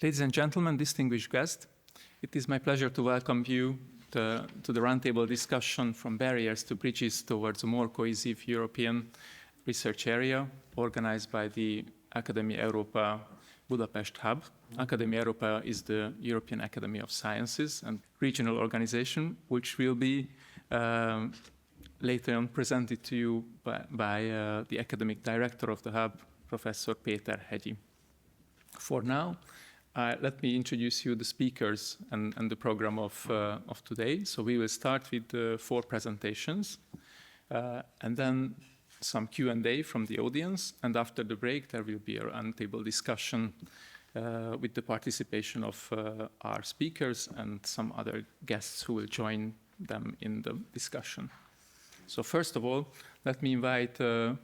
Ladies and gentlemen, distinguished guests, it is my pleasure to welcome you to the roundtable discussion from barriers to bridges towards a more cohesive European research area organized by the Academia Europa Budapest Hub. Academia Europa is the European Academy of Sciences and regional organization, which will be later on presented to you by the academic director of the Hub, Professor Péter Hegyi. For now, let me introduce you the speakers and the program of today. So we will start with 4 presentations and then some Q&A from the audience. And after the break, there will be a roundtable discussion with the participation of our speakers and some other guests who will join them in the discussion. So first of all, let me invite Dr.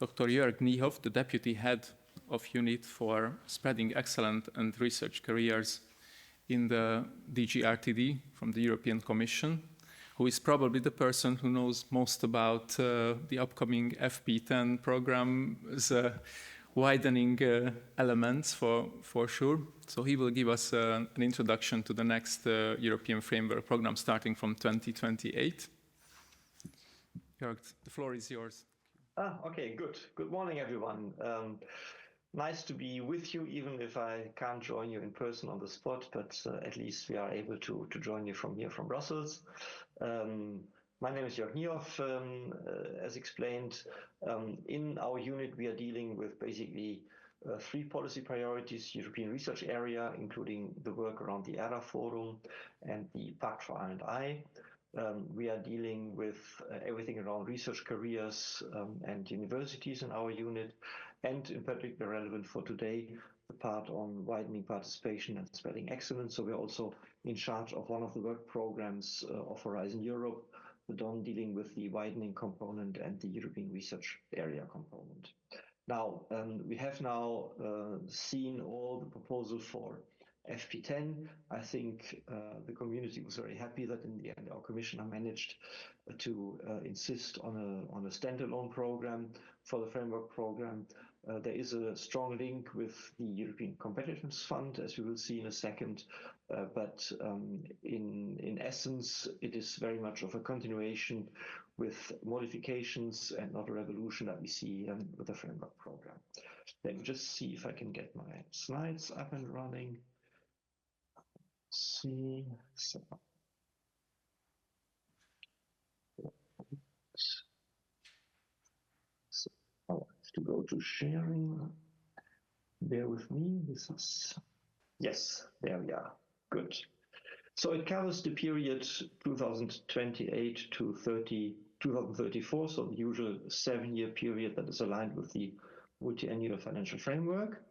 Joerg Niehoff, the Deputy Head of Unit for Spreading Excellent and Research Careers in the DG RTD from the European Commission, who is probably the person who knows most about the upcoming FP10 program's widening elements for sure. So he will give us an introduction to the next European Framework Program starting from 2028. Joerg, the floor is yours. Okay, good. Good morning, everyone. Nice to be with you, even if I can't join you in person on the spot, but at least we are able to join you from here, from Brussels. My name is Joerg Niehoff. As explained, in our unit, we are dealing with basically 3 policy priorities: European research area, including the work around the ERA Forum and the Pact for R&I. We are dealing with everything around research careers and universities in our unit, and in particular relevant for today, the part on widening participation and spreading excellence. So we're also in charge of one of the work programs of Horizon Europe, the one dealing with the widening component and the European research area component. Now, we have now seen all the proposals for FP10. I think the community was very happy that in the end our commissioner managed to insist on a standalone program for the framework program. There is a strong link with the European Competitiveness Fund, as we will see in a second, but in essence it is very much of a continuation with modifications and not a revolution that we see with the framework program. Let me just see if I can get my slides up and running. See, so I have to go to sharing. Bear with me. This is, yes, there we are. Good. So it covers the period 2028 to 2034, so the usual 7-year period that is aligned with the multi-annual financial framework.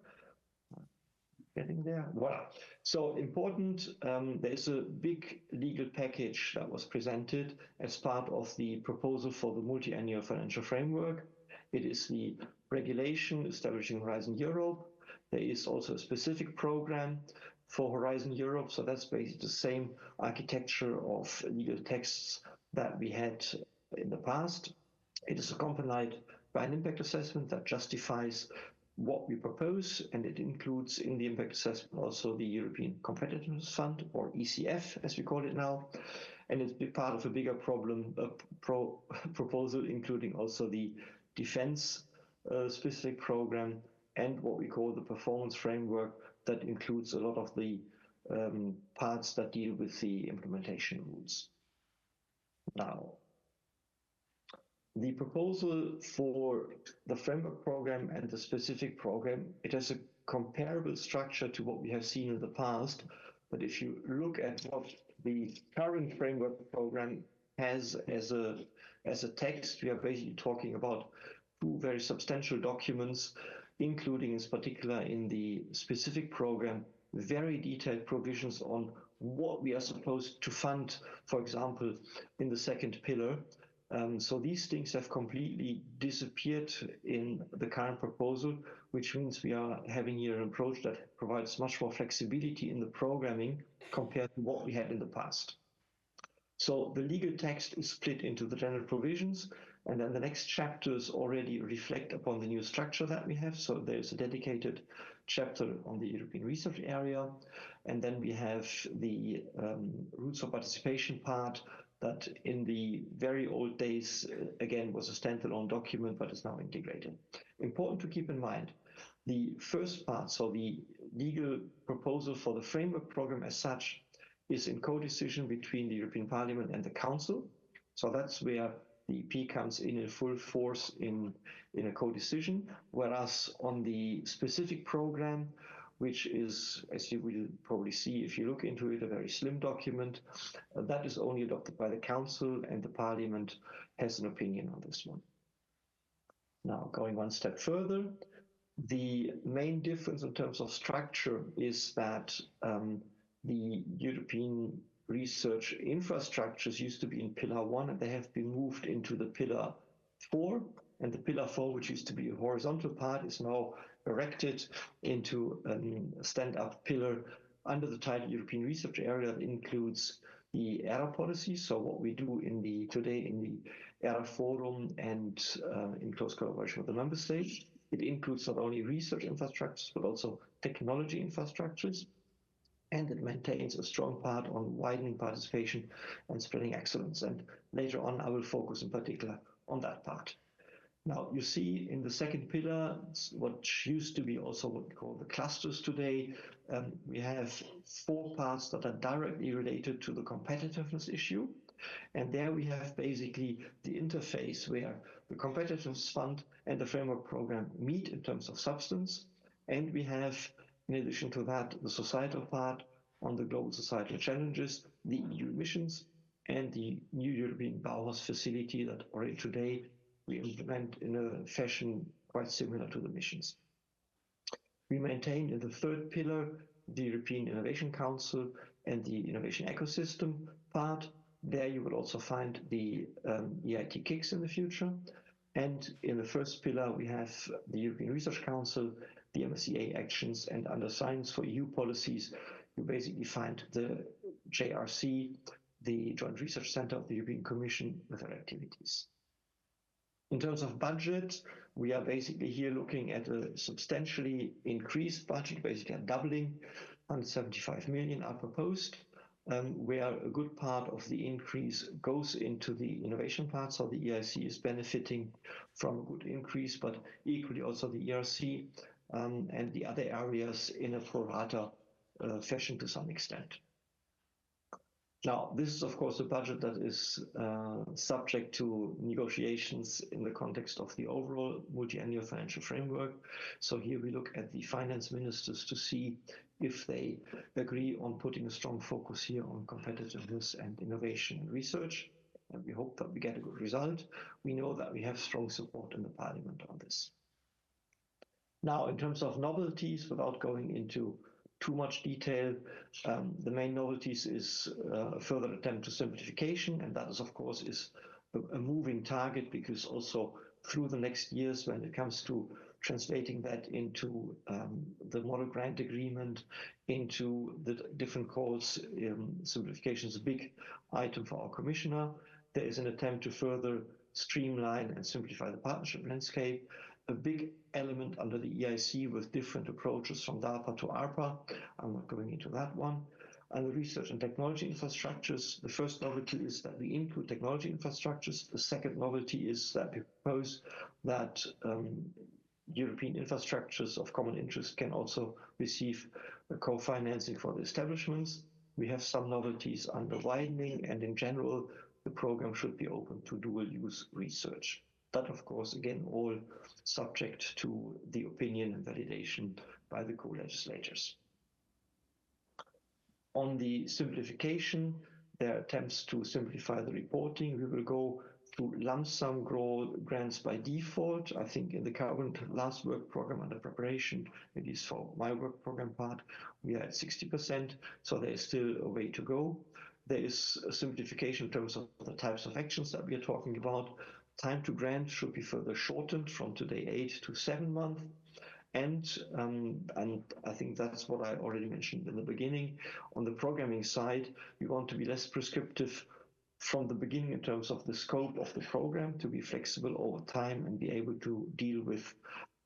Getting there. Voilà. So important, there is a big legal package that was presented as part of the proposal for the multi-annual financial framework. It is the regulation establishing Horizon Europe. There is also a specific program for Horizon Europe. So that's basically the same architecture of legal texts that we had in the past. It is accompanied by an impact assessment that justifies what we propose, and it includes in the impact assessment also the European Competitiveness Fund, or ECF as we call it now, and it's part of a bigger proposal including also the defense specific program and what we call the performance framework that includes a lot of the parts that deal with the implementation rules. Now, the proposal for the framework program and the specific program, it has a comparable structure to what we have seen in the past. But if you look at what the current framework program has as a text, we are basically talking about 2 very substantial documents, including in particular in the specific program, very detailed provisions on what we are supposed to fund, for example, in the 2nd pillar. So these things have completely disappeared in the current proposal, which means we are having here an approach that provides much more flexibility in the programming compared to what we had in the past. So the legal text is split into the general provisions And then the next chapters already reflect upon the new structure that we have. So there's a dedicated chapter on the European research area. And then we have the rules of participation part that in the very old days, again, was a standalone document, but is now integrated. Important to keep in mind, the first part, so the legal proposal for the framework program as such, is in co-decision between the European Parliament and the Council. So that's where the EP comes in full force in a co-decision, whereas on the specific program, which is, as you will probably see if you look into it, a very slim document, that is only adopted by the Council, and the Parliament has an opinion on this one. Now, going one step further, the main difference in terms of structure is that the European research infrastructures used to be in Pillar 1, and they have been moved into the Pillar 4. And the Pillar 4, which used to be a horizontal part, is now erected into a stand-up pillar under the title European Research Area that includes the ERA policy. So what we do today in the ERA forum and in close collaboration with the member states. It includes not only research infrastructures, but also technology infrastructures. And it maintains a strong part on widening participation and spreading excellence. And later on, I will focus in particular on that part. Now, you see in the second pillar, what used to be also what we call the clusters today, we have 4 parts that are directly related to the competitiveness issue. And there we have basically the interface where the Competitiveness Fund and the framework program meet in terms of substance. And we have, in addition to that, the societal part on the global societal challenges, the EU missions, and the new European Bauhaus facility that already today we implement in a fashion quite similar to the missions. We maintain in the third pillar the European Innovation Council and the Innovation Ecosystem part. There you will also find the EIT KICs in the future. And in the first pillar, we have the European Research Council, the MSCA actions, and under Science for EU policies, you basically find the JRC, the Joint Research Center of the European Commission, with their activities. In terms of budget, we are basically here looking at a substantially increased budget, basically a doubling. 175 million are proposed, where a good part of the increase goes into the innovation part. So the EIC is benefiting from a good increase, but equally also the ERC and the other areas in a pro rata fashion to some extent. Now, this is, of course, a budget that is subject to negotiations in the context of the overall multi-annual financial framework. So here we look at the finance ministers to see if they agree on putting a strong focus here on competitiveness and innovation and research. And we hope that we get a good result. We know that we have strong support in the Parliament on this. Now, in terms of novelties, without going into too much detail, the main novelties is a further attempt to simplification, and that is, of course, is a moving target, because also through the next years, when it comes to translating that into the model grant agreement, into the different calls, simplification is a big item for our commissioner. There is an attempt to further streamline and simplify the partnership landscape. A big element under the EIC with different approaches from DARPA to ARPA. I'm not going into that one. And the research and technology infrastructures. The first novelty is that we include technology infrastructures. The second novelty is that we propose that European infrastructures of common interest can also receive co-financing for the establishments. We have some novelties under widening, and in general, the program should be open to dual-use research. That, of course, again, all subject to the opinion and validation by the co-legislators. On the simplification, there are attempts to simplify the reporting. We will go to lump sum grants by default. I think in the current last work program under preparation, it is for my work program part, we are at 60%, so there is still a way to go. There is a simplification in terms of the types of actions that we are talking about. Time to grant should be further shortened from today 8 to 7 months. And I think that's what I already mentioned in the beginning. On the programming side, we want to be less prescriptive from the beginning in terms of the scope of the program to be flexible over time and be able to deal with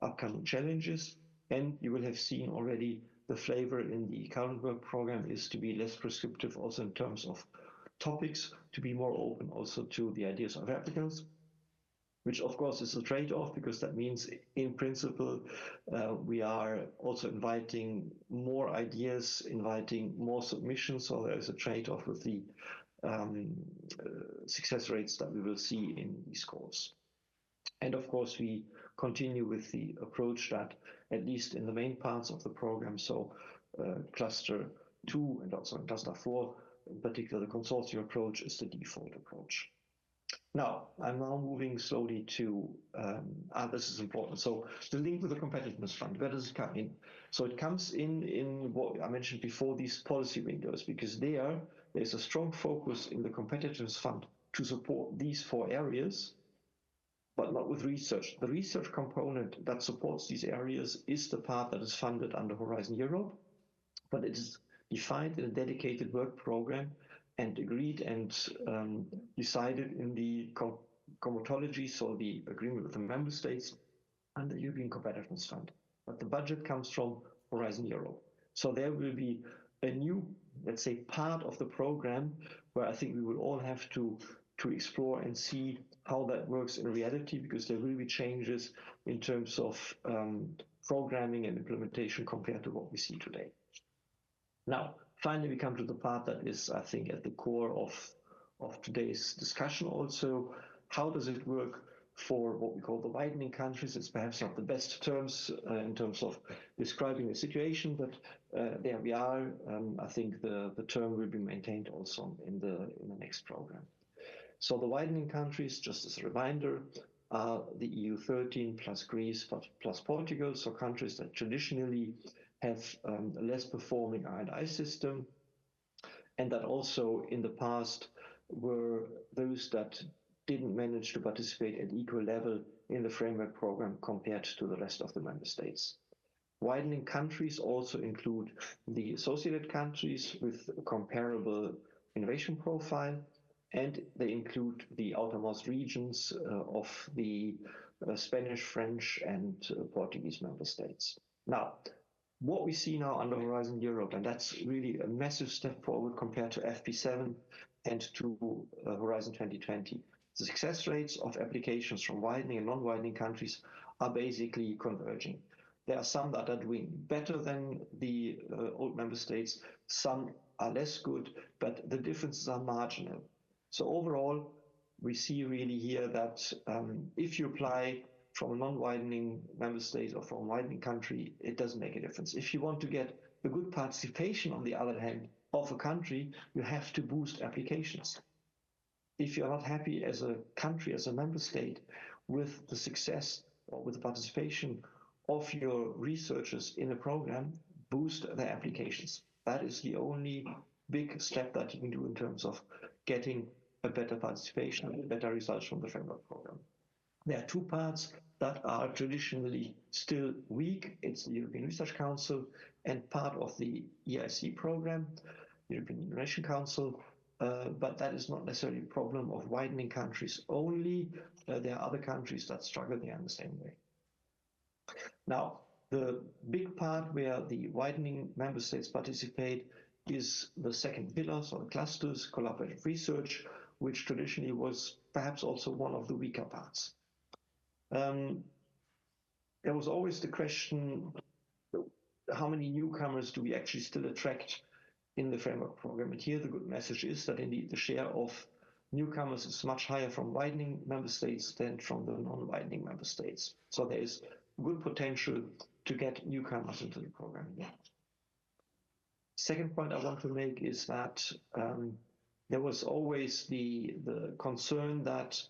upcoming challenges. And you will have seen already the flavor in the current work program is to be less prescriptive also in terms of topics, to be more open also to the ideas of applicants, which of course is a trade-off, because that means in principle we are also inviting more ideas, inviting more submissions, so there is a trade-off with the success rates that we will see in these calls. And of course we continue with the approach that, at least in the main parts of the program, so cluster 2 and also in cluster 4, in particular the consortium approach is the default approach. Now, I'm now moving slowly to, this is important. So the link with the competitiveness fund, where does it come in? So it comes in what I mentioned before, these policy windows, because there's a strong focus in the competitiveness fund to support these 4 areas, but not with research. The research component that supports these areas is the part that is funded under Horizon Europe, but it is defined in a dedicated work program and agreed and decided in the comitology, so the agreement with the member states and the European Competitiveness Fund. But the budget comes from Horizon Europe. So there will be a new, let's say, part of the program where I think we will all have to explore and see how that works in reality, because there will be changes in terms of programming and implementation compared to what we see today. Now, finally, we come to the part that is, I think, at the core of today's discussion also. How does it work for what we call the widening countries? It's perhaps not the best terms in terms of describing the situation, but there we are. I think the term will be maintained also in the next program. So the widening countries, just as a reminder, are the EU 13 plus Greece plus Portugal, so countries that traditionally have a less performing R&I system, and that also in the past were those that didn't manage to participate at equal level in the framework program compared to the rest of the member states. Widening countries also include the associated countries with a comparable innovation profile, and they include the outermost regions of the Spanish, French, and Portuguese member states. Now, what we see now under Horizon Europe, and that's really a massive step forward compared to FP7 and to Horizon 2020. The success rates of applications from widening and non-widening countries are basically converging. There are some that are doing better than the old member states, some are less good, but the differences are marginal. So overall, we see really here that if you apply from a non-widening member state or from a widening country, it doesn't make a difference. If you want to get a good participation, on the other hand, of a country, you have to boost applications. If you're not happy as a country, as a member state, with the success or with the participation of your researchers in a program, boost their applications. That is the only big step that you can do in terms of getting a better participation and better results from the framework program. There are 2 parts that are traditionally still weak. It's the European Research Council and part of the EIC program, European Innovation Council, but that is not necessarily a problem of widening countries only. There are other countries that struggle there in the same way. Now, the big part where the widening member states participate is the second pillar, so the clusters, collaborative research, which traditionally was perhaps also one of the weaker parts. There was always the question, how many newcomers do we actually still attract in the framework program? And here the good message is that indeed the share of newcomers is much higher from widening member states than from the non-widening member states. So there is good potential to get newcomers into the program again. Second point I want to make is that there was always the concern that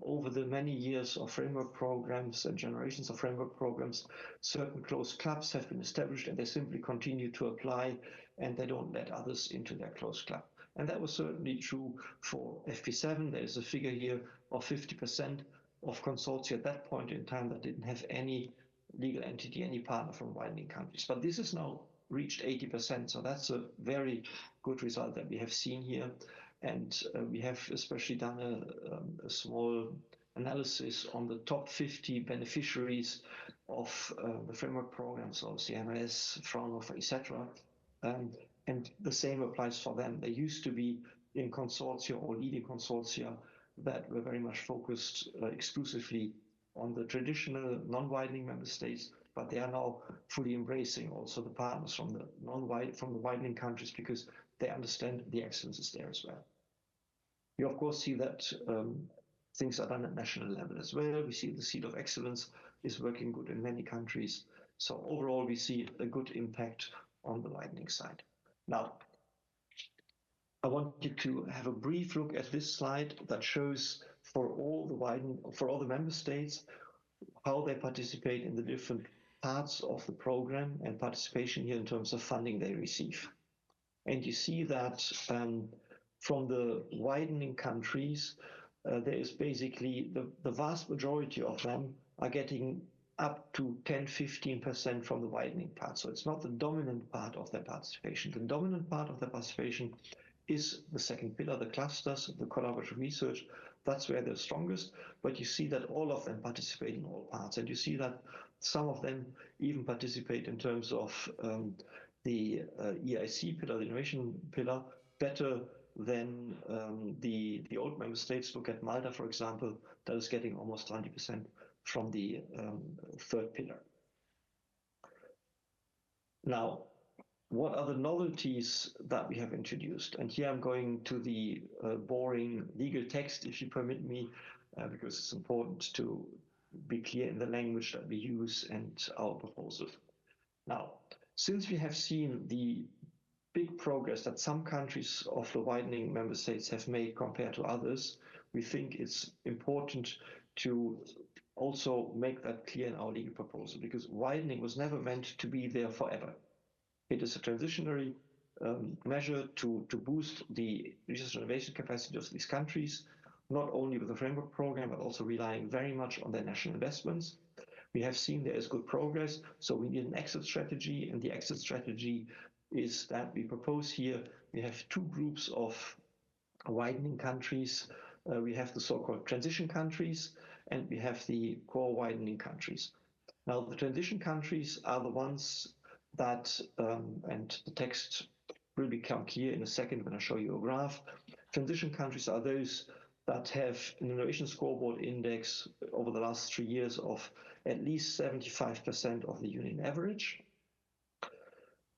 over the many years of framework programs and generations of framework programs, certain closed clubs have been established and they simply continue to apply and they don't let others into their closed club. And that was certainly true for FP7. There is a figure here of 50% of consortia at that point in time that didn't have any legal entity, any partner from widening countries. But this is now reached 80%, so that's a very good result that we have seen here. And we have especially done a small analysis on the top 50 beneficiaries of the framework programs, so CMS, Fraunhofer, etc. And the same applies for them. They used to be in consortia or leading consortia that were very much focused exclusively on the traditional non-widening member states, but they are now fully embracing also the partners from the widening countries, because they understand the excellence is there as well. You of course see that things are done at national level as well. We see the seat of excellence is working good in many countries. So overall, we see a good impact on the widening side. Now, I want you to have a brief look at this slide that shows for all the member states how they participate in the different parts of the program and participation here in terms of funding they receive. And you see that from the widening countries, there is basically the vast majority of them are getting up to 10-15% from the widening part. So it's not the dominant part of their participation. The dominant part of their participation is the second pillar, the clusters, the collaborative research. That's where they're strongest. But you see that all of them participate in all parts. And you see that some of them even participate in terms of the EIC pillar, the innovation pillar, better than the old member states. Look at Malta, for example, that is getting almost 20% from the third pillar. Now, what are the novelties that we have introduced? And here I'm going to the boring legal text, if you permit me, because it's important to be clear in the language that we use and our proposal. Now, since we have seen the big progress that some countries of the widening member states have made compared to others, we think it's important to also make that clear in our legal proposal, because widening was never meant to be there forever. It is a transitionary measure to boost the research and innovation capacity of these countries, not only with the framework program, but also relying very much on their national investments. We have seen there is good progress, so we need an exit strategy, and the exit strategy is that we propose here, we have two groups of widening countries. We have the so-called transition countries, and we have the core widening countries. Now, the transition countries are the ones that, and the text will become clear in a second when I show you a graph. Transition countries are those that have an innovation scoreboard index over the last 3 years of at least 75% of the union average.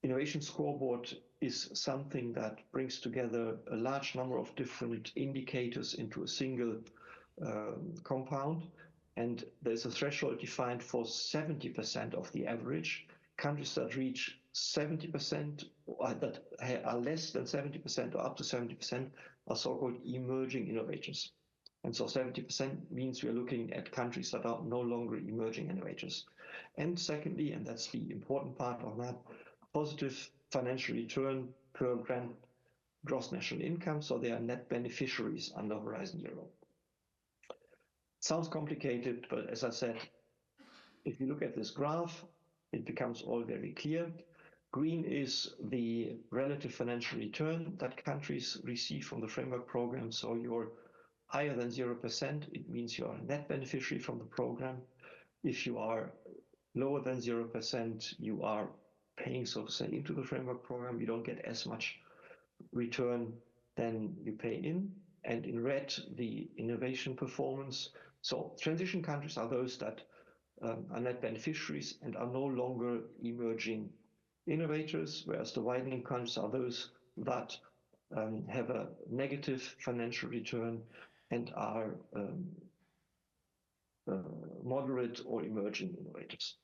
Innovation scoreboard is something that brings together a large number of different indicators into a single compound, and there's a threshold defined for 70% of the average. Countries that reach 70%, or that are less than 70% or up to 70%, are so-called emerging innovators. And so 70% means we're looking at countries that are no longer emerging innovators. And secondly, and that's the important part of that, positive financial return per grant gross national income, so they are net beneficiaries under Horizon Europe. Sounds complicated, but as I said, if you look at this graph, it becomes all very clear. Green is the relative financial return that countries receive from the framework program. So you're higher than 0%, it means you are a net beneficiary from the program. If you are lower than 0%, you are paying, so to say, into the framework program. You don't get as much return than you pay in. And in red, the innovation performance. So transition countries are those that are net beneficiaries and are no longer emerging innovators, whereas the widening countries are those that have a negative financial return and are moderate or emerging innovators.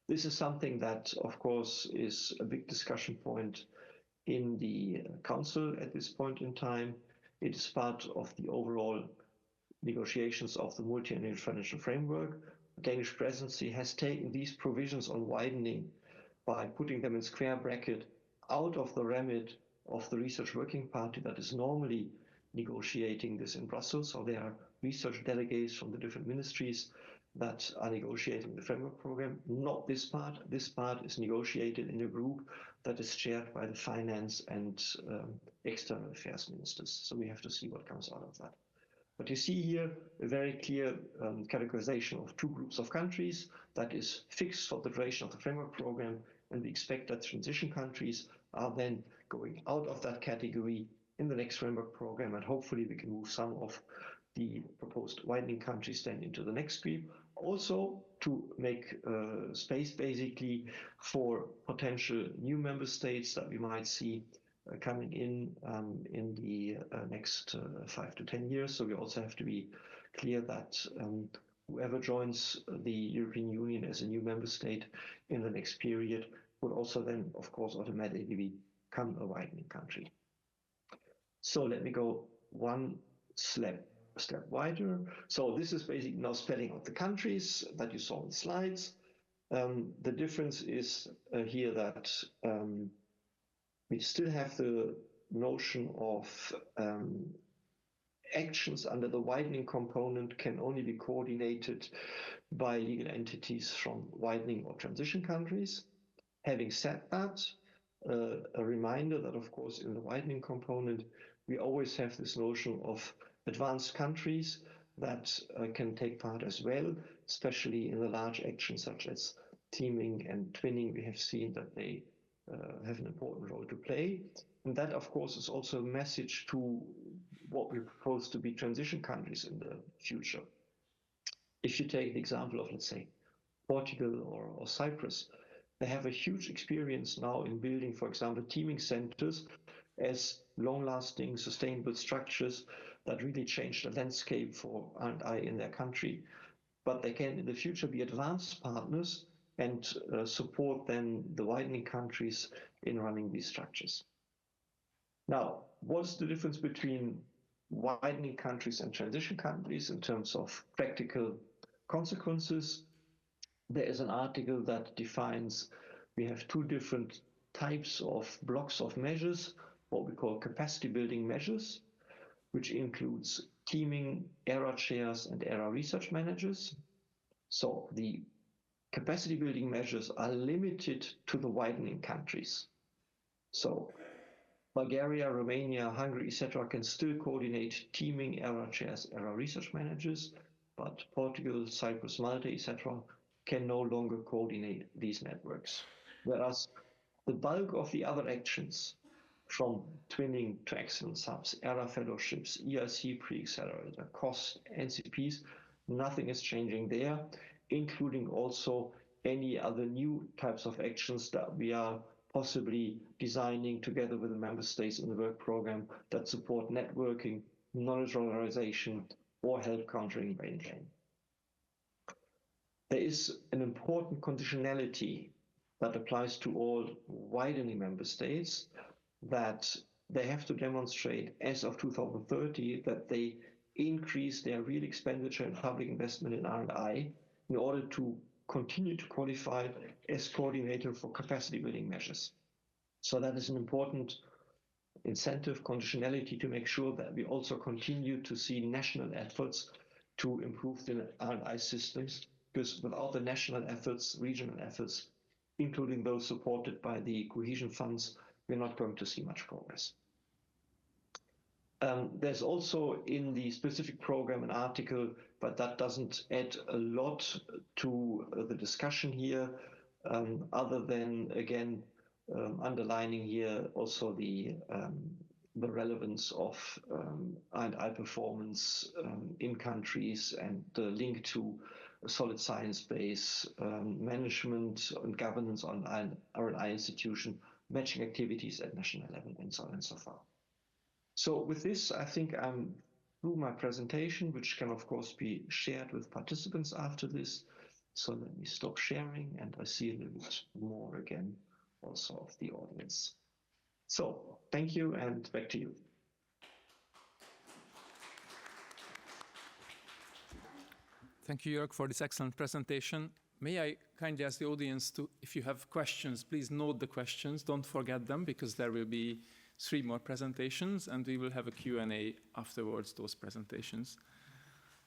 This is something that, of course, is a big discussion point in the Council at this point in time. It is part of the overall negotiations of the multi-annual financial framework. The Danish presidency has taken these provisions on widening by putting them in square bracket out of the remit of the research working party that is normally negotiating this in Brussels. So there are research delegates from the different ministries that are negotiating the framework program. Not this part. This part is negotiated in a group that is chaired by the finance and external affairs ministers. So we have to see what comes out of that. But you see here a very clear categorization of two groups of countries that is fixed for the duration of the framework program, and we expect that transition countries are then going out of that category in the next framework program, and hopefully we can move some of the proposed widening countries then into the next group. Also to make space basically for potential new member states that we might see coming in the next 5 to 10 years. So we also have to be clear that whoever joins the European Union as a new member state in the next period would also then, of course, automatically become a widening country. So let me go one step wider. So this is basically now spelling out the countries that you saw on the slides. The difference is here that we still have the notion of actions under the widening component can only be coordinated by legal entities from widening or transition countries. Having said that, a reminder that, of course, in the widening component, we always have this notion of advanced countries that can take part as well, especially in the large actions such as teaming and twinning. We have seen that they have an important role to play. And that, of course, is also a message to what we propose to be transition countries in the future. If you take the example of, let's say, Portugal or Cyprus, they have a huge experience now in building, for example, teaming centers as long-lasting, sustainable structures that really change the landscape for R&I in their country. But they can, in the future, be advanced partners and support then the widening countries in running these structures. Now, what's the difference between widening countries and transition countries in terms of practical consequences? There is an article that defines we have two different types of blocks of measures, what we call capacity building measures, which includes teaming, ERA chairs, and ERA research managers. So the capacity building measures are limited to the widening countries. So Bulgaria, Romania, Hungary, etc. can still coordinate teaming, ERA chairs, ERA research managers, but Portugal, Cyprus, Malta, etc. can no longer coordinate these networks. Whereas the bulk of the other actions, from twinning to excellence hubs, ERA fellowships, ERC pre-accelerator, cost, NCPs, nothing is changing there, including also any other new types of actions that we are possibly designing together with the member states in the work program that support networking, knowledge valorization, or help countering brain drain. There is an important conditionality that applies to all widening member states, that they have to demonstrate as of 2030 that they increase their real expenditure and public investment in R&I in order to continue to qualify as coordinator for capacity building measures. So that is an important incentive conditionality to make sure that we also continue to see national efforts to improve the R&I systems, because without the national efforts, regional efforts, including those supported by the cohesion funds, we're not going to see much progress. There's also in the specific program an article, but that doesn't add a lot to the discussion here, other than, again, underlining here also the relevance of R&I performance in countries and the link to a solid science base, management and governance on R&I institution, matching activities at national level, and so on and so forth. So with this, I think I'm through my presentation, which can of course be shared with participants after this. So let me stop sharing, and I see a little bit more again also of the audience. So thank you, and back to you. Thank you, Joerg, for this excellent presentation. May I kindly ask the audience to, if you have questions, please note the questions. Don't forget them, because there will be 3 more presentations, and we will have a Q&A afterwards those presentations.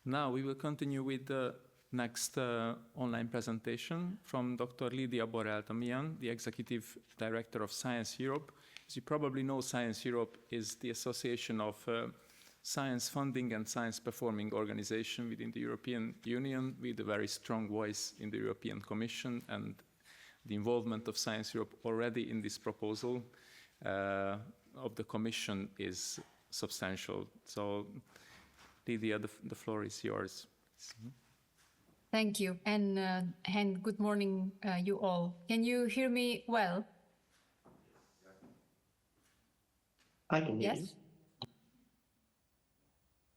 Now we will continue with the next online presentation from Dr. Lídia Borrell-Damian, the Executive Director of Science Europe. As you probably know, Science Europe is the association of science funding and science performing organization within the European Union, with a very strong voice in the European Commission, and the involvement of Science Europe already in this proposal of the Commission is substantial. So, Lydia, the floor is yours. Thank you, and good morning, you all. Can you hear me well? I can hear you. Yes?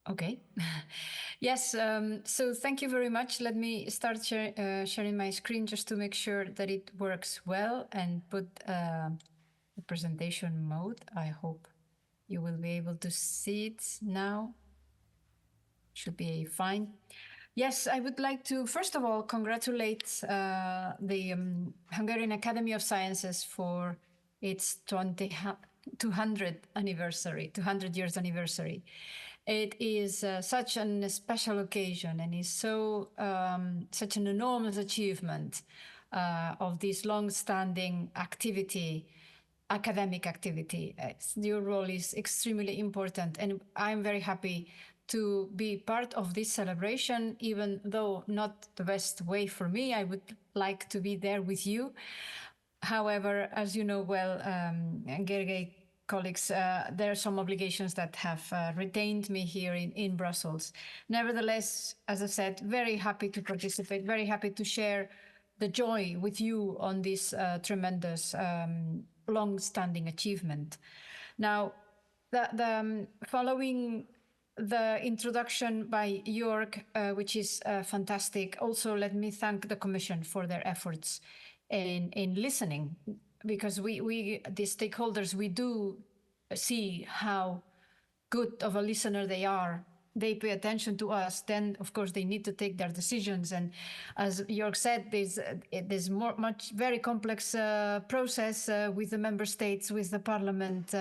Okay. Yes, so thank you very much. Let me start sharing my screen just to make sure that it works well and put the presentation mode. I hope you will be able to see it now. Should be fine. Yes, I would like to, first of all, congratulate the Hungarian Academy of Sciences for its 200 years anniversary. It is such a special occasion and is so such an enormous achievement of this long-standing activity, academic activity. Your role is extremely important, and I'm very happy to be part of this celebration, even though not the best way for me. I would like to be there with you. However, as you know well, Gergely colleagues, there are some obligations that have retained me here in Brussels. Nevertheless, as I said, very happy to participate, very happy to share the joy with you on this tremendous long-standing achievement. Now, following the introduction by Joerg, which is fantastic. Also, let me thank the Commission for their efforts in listening, because we the stakeholders, we do see how good of a listener they are. They pay attention to us. Then, of course, they need to take their decisions. And as Joerg said, there's very complex process with the member states, with the parliament,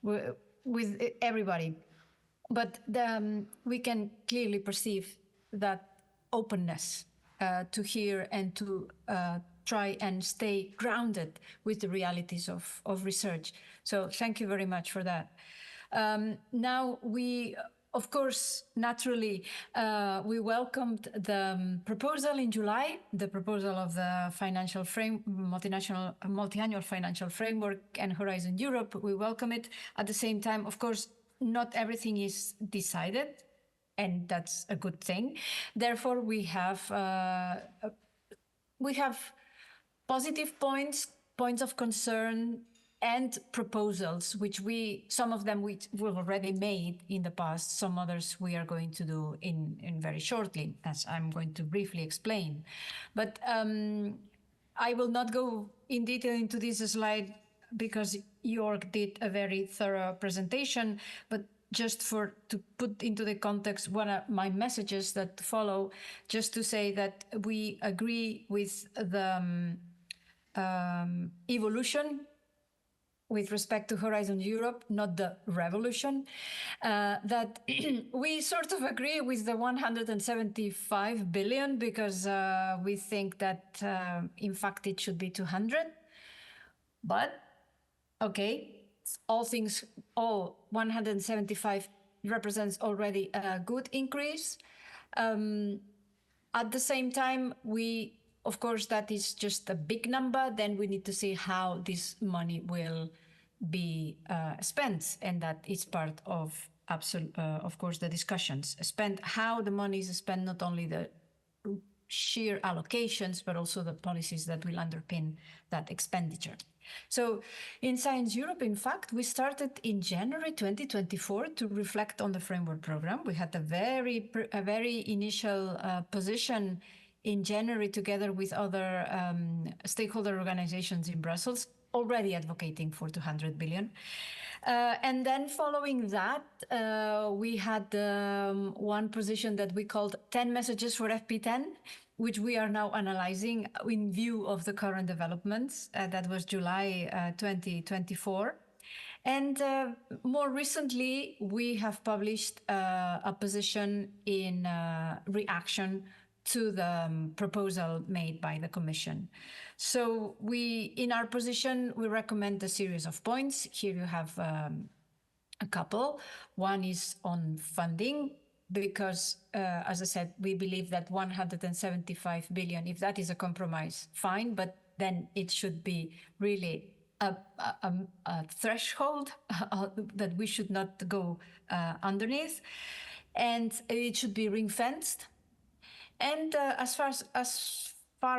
with everybody. But we can clearly perceive that openness to hear and to try and stay grounded with the realities of research. So thank you very much for that. Now we, of course, naturally, we welcomed the proposal in July, the proposal of the financial multi-annual financial framework and Horizon Europe. We welcome it. At the same time, of course, not everything is decided, and that's a good thing. Therefore, we have positive points of concern, and proposals, which some of them we've already made in the past. Some others we are going to do in very shortly, as I'm going to briefly explain. But I will not go in detail into this slide, because Joerg did a very thorough presentation, but just to put into the context one of my messages that follow, just to say that we agree with the evolution with respect to Horizon Europe, not the revolution, that we sort of agree with the 175 billion, because we think that in fact it should be 200. But okay, all 175 represents already a good increase. At the same time, of course, that is just a big number. Then we need to see how this money will be spent, and that is part of course, the discussions. How the money is spent, not only the sheer allocations, but also the policies that will underpin that expenditure. So in Science Europe, in fact, we started in January 2024 to reflect on the framework program. We had a very initial position in January, together with other stakeholder organizations in Brussels, already advocating for 200 billion. And then following that, we had one position that we called 10 messages for FP10, which we are now analyzing in view of the current developments. That was July 2024. And more recently, we have published a position in reaction to the proposal made by the Commission. So in our position, we recommend a series of points. Here you have a couple. One is on funding, because, as I said, we believe that 175 billion, if that is a compromise, fine, but then it should be really a threshold that we should not go underneath, and it should be ring-fenced, and as far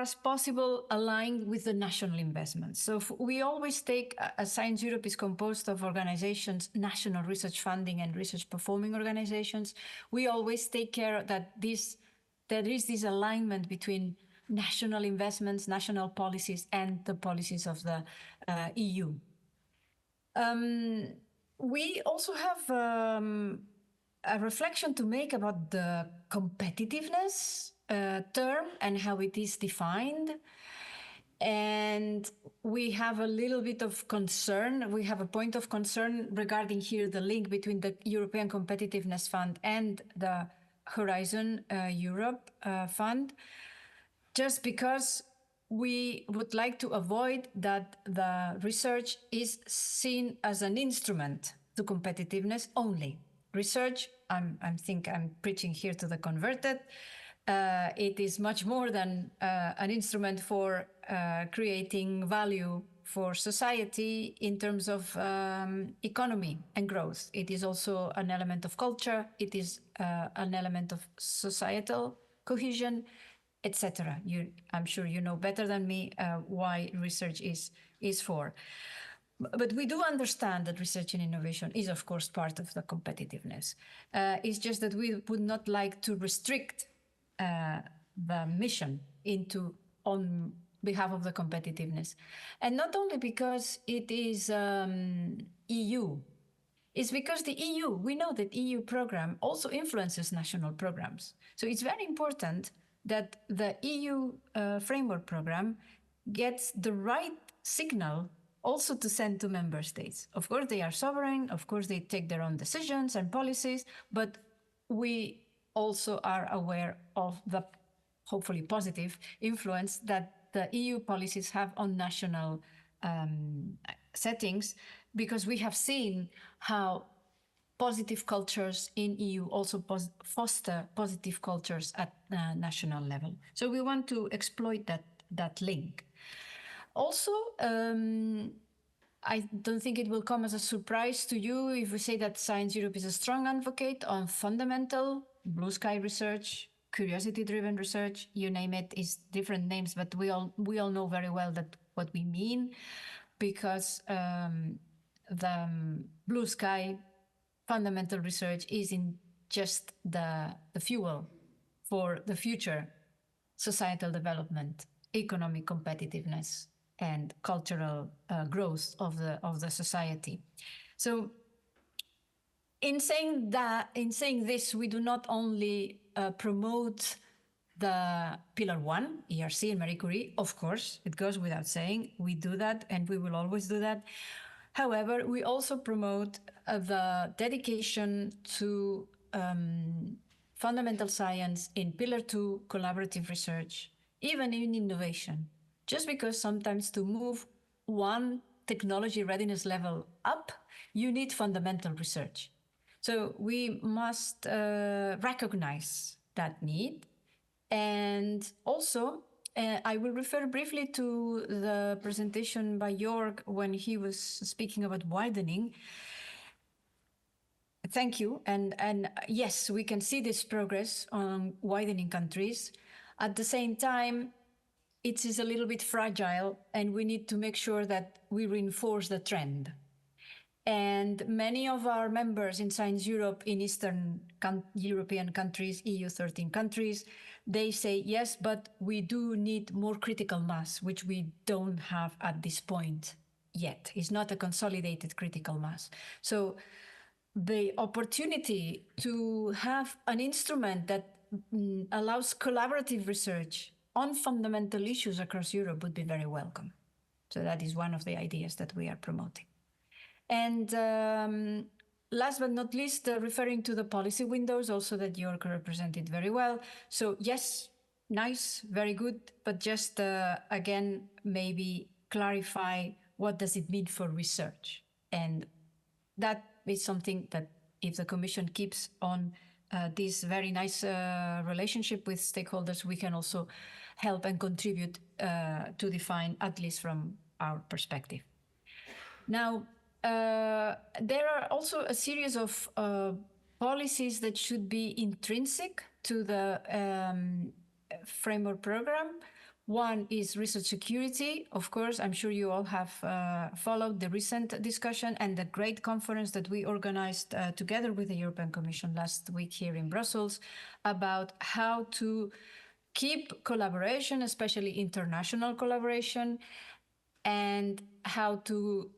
as possible aligned with the national investments. So we always take, Science Europe is composed of organizations, national research funding and research performing organizations. We always take care that there is this alignment between national investments, national policies, and the policies of the EU. We also have a reflection to make about the competitiveness term and how it is defined. And we have a little bit of concern. We have a point of concern regarding here the link between the European Competitiveness Fund and the Horizon Europe Fund, just because we would like to avoid that the research is seen as an instrument to competitiveness only. Research, I think I'm preaching here to the converted. It is much more than an instrument for creating value for society in terms of economy and growth. It is also an element of culture. It is an element of societal cohesion, etc. I'm sure you know better than me why research is for. But we do understand that research and innovation is, of course, part of the competitiveness. It's just that we would not like to restrict the mission on behalf of the competitiveness. And not only because it is EU, it's because the EU, we know that EU program also influences national programs. So it's very important that the EU framework program gets the right signal also to send to member states. Of course, they are sovereign. Of course, they take their own decisions and policies, but we also are aware of the hopefully positive influence that the EU policies have on national settings, because we have seen how positive cultures in EU also foster positive cultures at national level. So we want to exploit that link. Also, I don't think it will come as a surprise to you if we say that Science Europe is a strong advocate on fundamental blue sky research, curiosity-driven research, you name it, is different names, but we all know very well that what we mean, because the blue sky fundamental research is in just the fuel for the future societal development, economic competitiveness, and cultural growth of the society. So in saying this, we do not only promote the Pillar 1, ERC and Marie Curie. Of course, it goes without saying, we do that and we will always do that. However, we also promote the dedication to fundamental science in Pillar 2, collaborative research, even in innovation. Just because sometimes to move one technology readiness level up, you need fundamental research. So we must recognize that need. And also, I will refer briefly to the presentation by Joerg when he was speaking about widening. Thank you. And yes, we can see this progress on widening countries. At the same time, it is a little bit fragile, and we need to make sure that we reinforce the trend. And many of our members in Science Europe in Eastern European countries, EU 13 countries, they say, yes, but we do need more critical mass, which we don't have at this point yet. It's not a consolidated critical mass. So the opportunity to have an instrument that allows collaborative research on fundamental issues across Europe would be very welcome. So that is one of the ideas that we are promoting. And last but not least, referring to the policy windows, also that Joerg represented very well. So yes, nice, very good, but just again, maybe clarify what does it mean for research. And that is something that if the Commission keeps on this very nice relationship with stakeholders, we can also help and contribute to define, at least from our perspective. Now, there are also a series of policies that should be intrinsic to the framework program. One is research security. Of course, I'm sure you all have followed the recent discussion and the great conference that we organized together with the European Commission last week here in Brussels about how to keep collaboration, especially international collaboration, and how to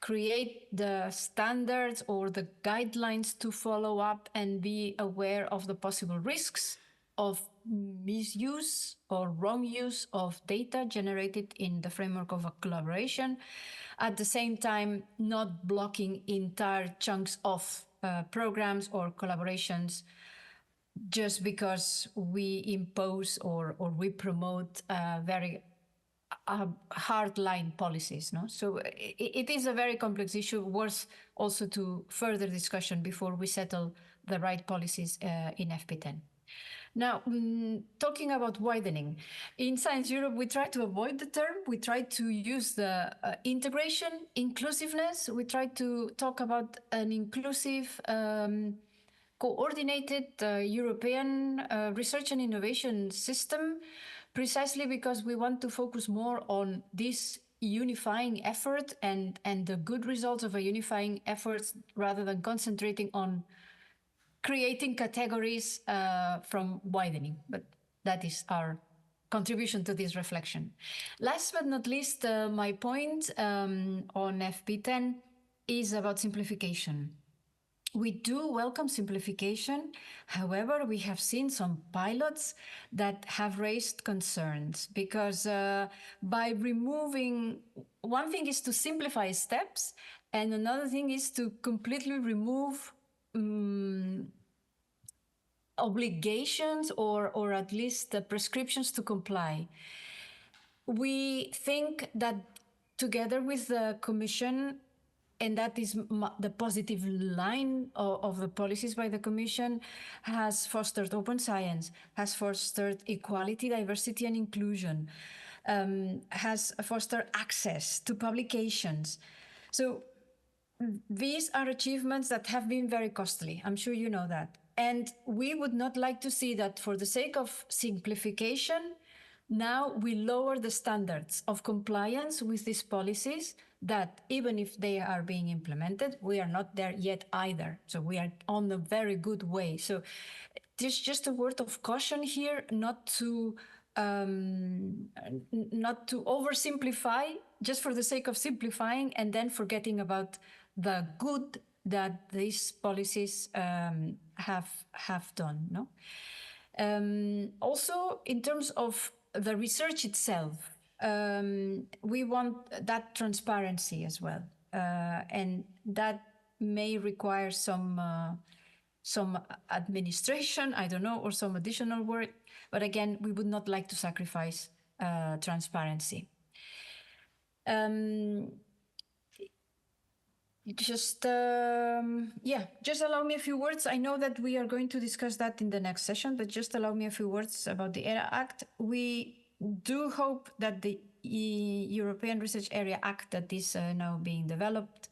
create the standards or the guidelines to follow up and be aware of the possible risks of misuse or wrong use of data generated in the framework of a collaboration. At the same time, not blocking entire chunks of programs or collaborations just because we impose or we promote very hardline policies. No? So it is a very complex issue, worth also to further discussion before we settle the right policies in FP10. Now, talking about widening. In Science Europe, we try to avoid the term. We try to use the integration, inclusiveness. We try to talk about an inclusive, coordinated European research and innovation system, precisely because we want to focus more on this unifying effort and the good results of a unifying effort rather than concentrating on creating categories from widening. But that is our contribution to this reflection. Last but not least, my point on FP10 is about simplification. We do welcome simplification. However, we have seen some pilots that have raised concerns because by removing, one thing is to simplify steps, and another thing is to completely remove obligations or at least the prescriptions to comply. We think that together with the Commission, and that is the positive line of the policies by the Commission, has fostered open science, has fostered equality, diversity and inclusion, has fostered access to publications. So these are achievements that have been very costly. I'm sure you know that. And we would not like to see that for the sake of simplification, now we lower the standards of compliance with these policies that even if they are being implemented, we are not there yet either. So we are on a very good way. So there's just a word of caution here, not to oversimplify just for the sake of simplifying and then forgetting about the good that these policies have done. No. Also, in terms of the research itself, we want that transparency as well, and that may require some administration, I don't know, or some additional work. But again, we would not like to sacrifice transparency. Just allow me a few words. I know that we are going to discuss that in the next session, but just allow me a few words about the ERA Act. We do hope that the European Research Area Act that is now being developed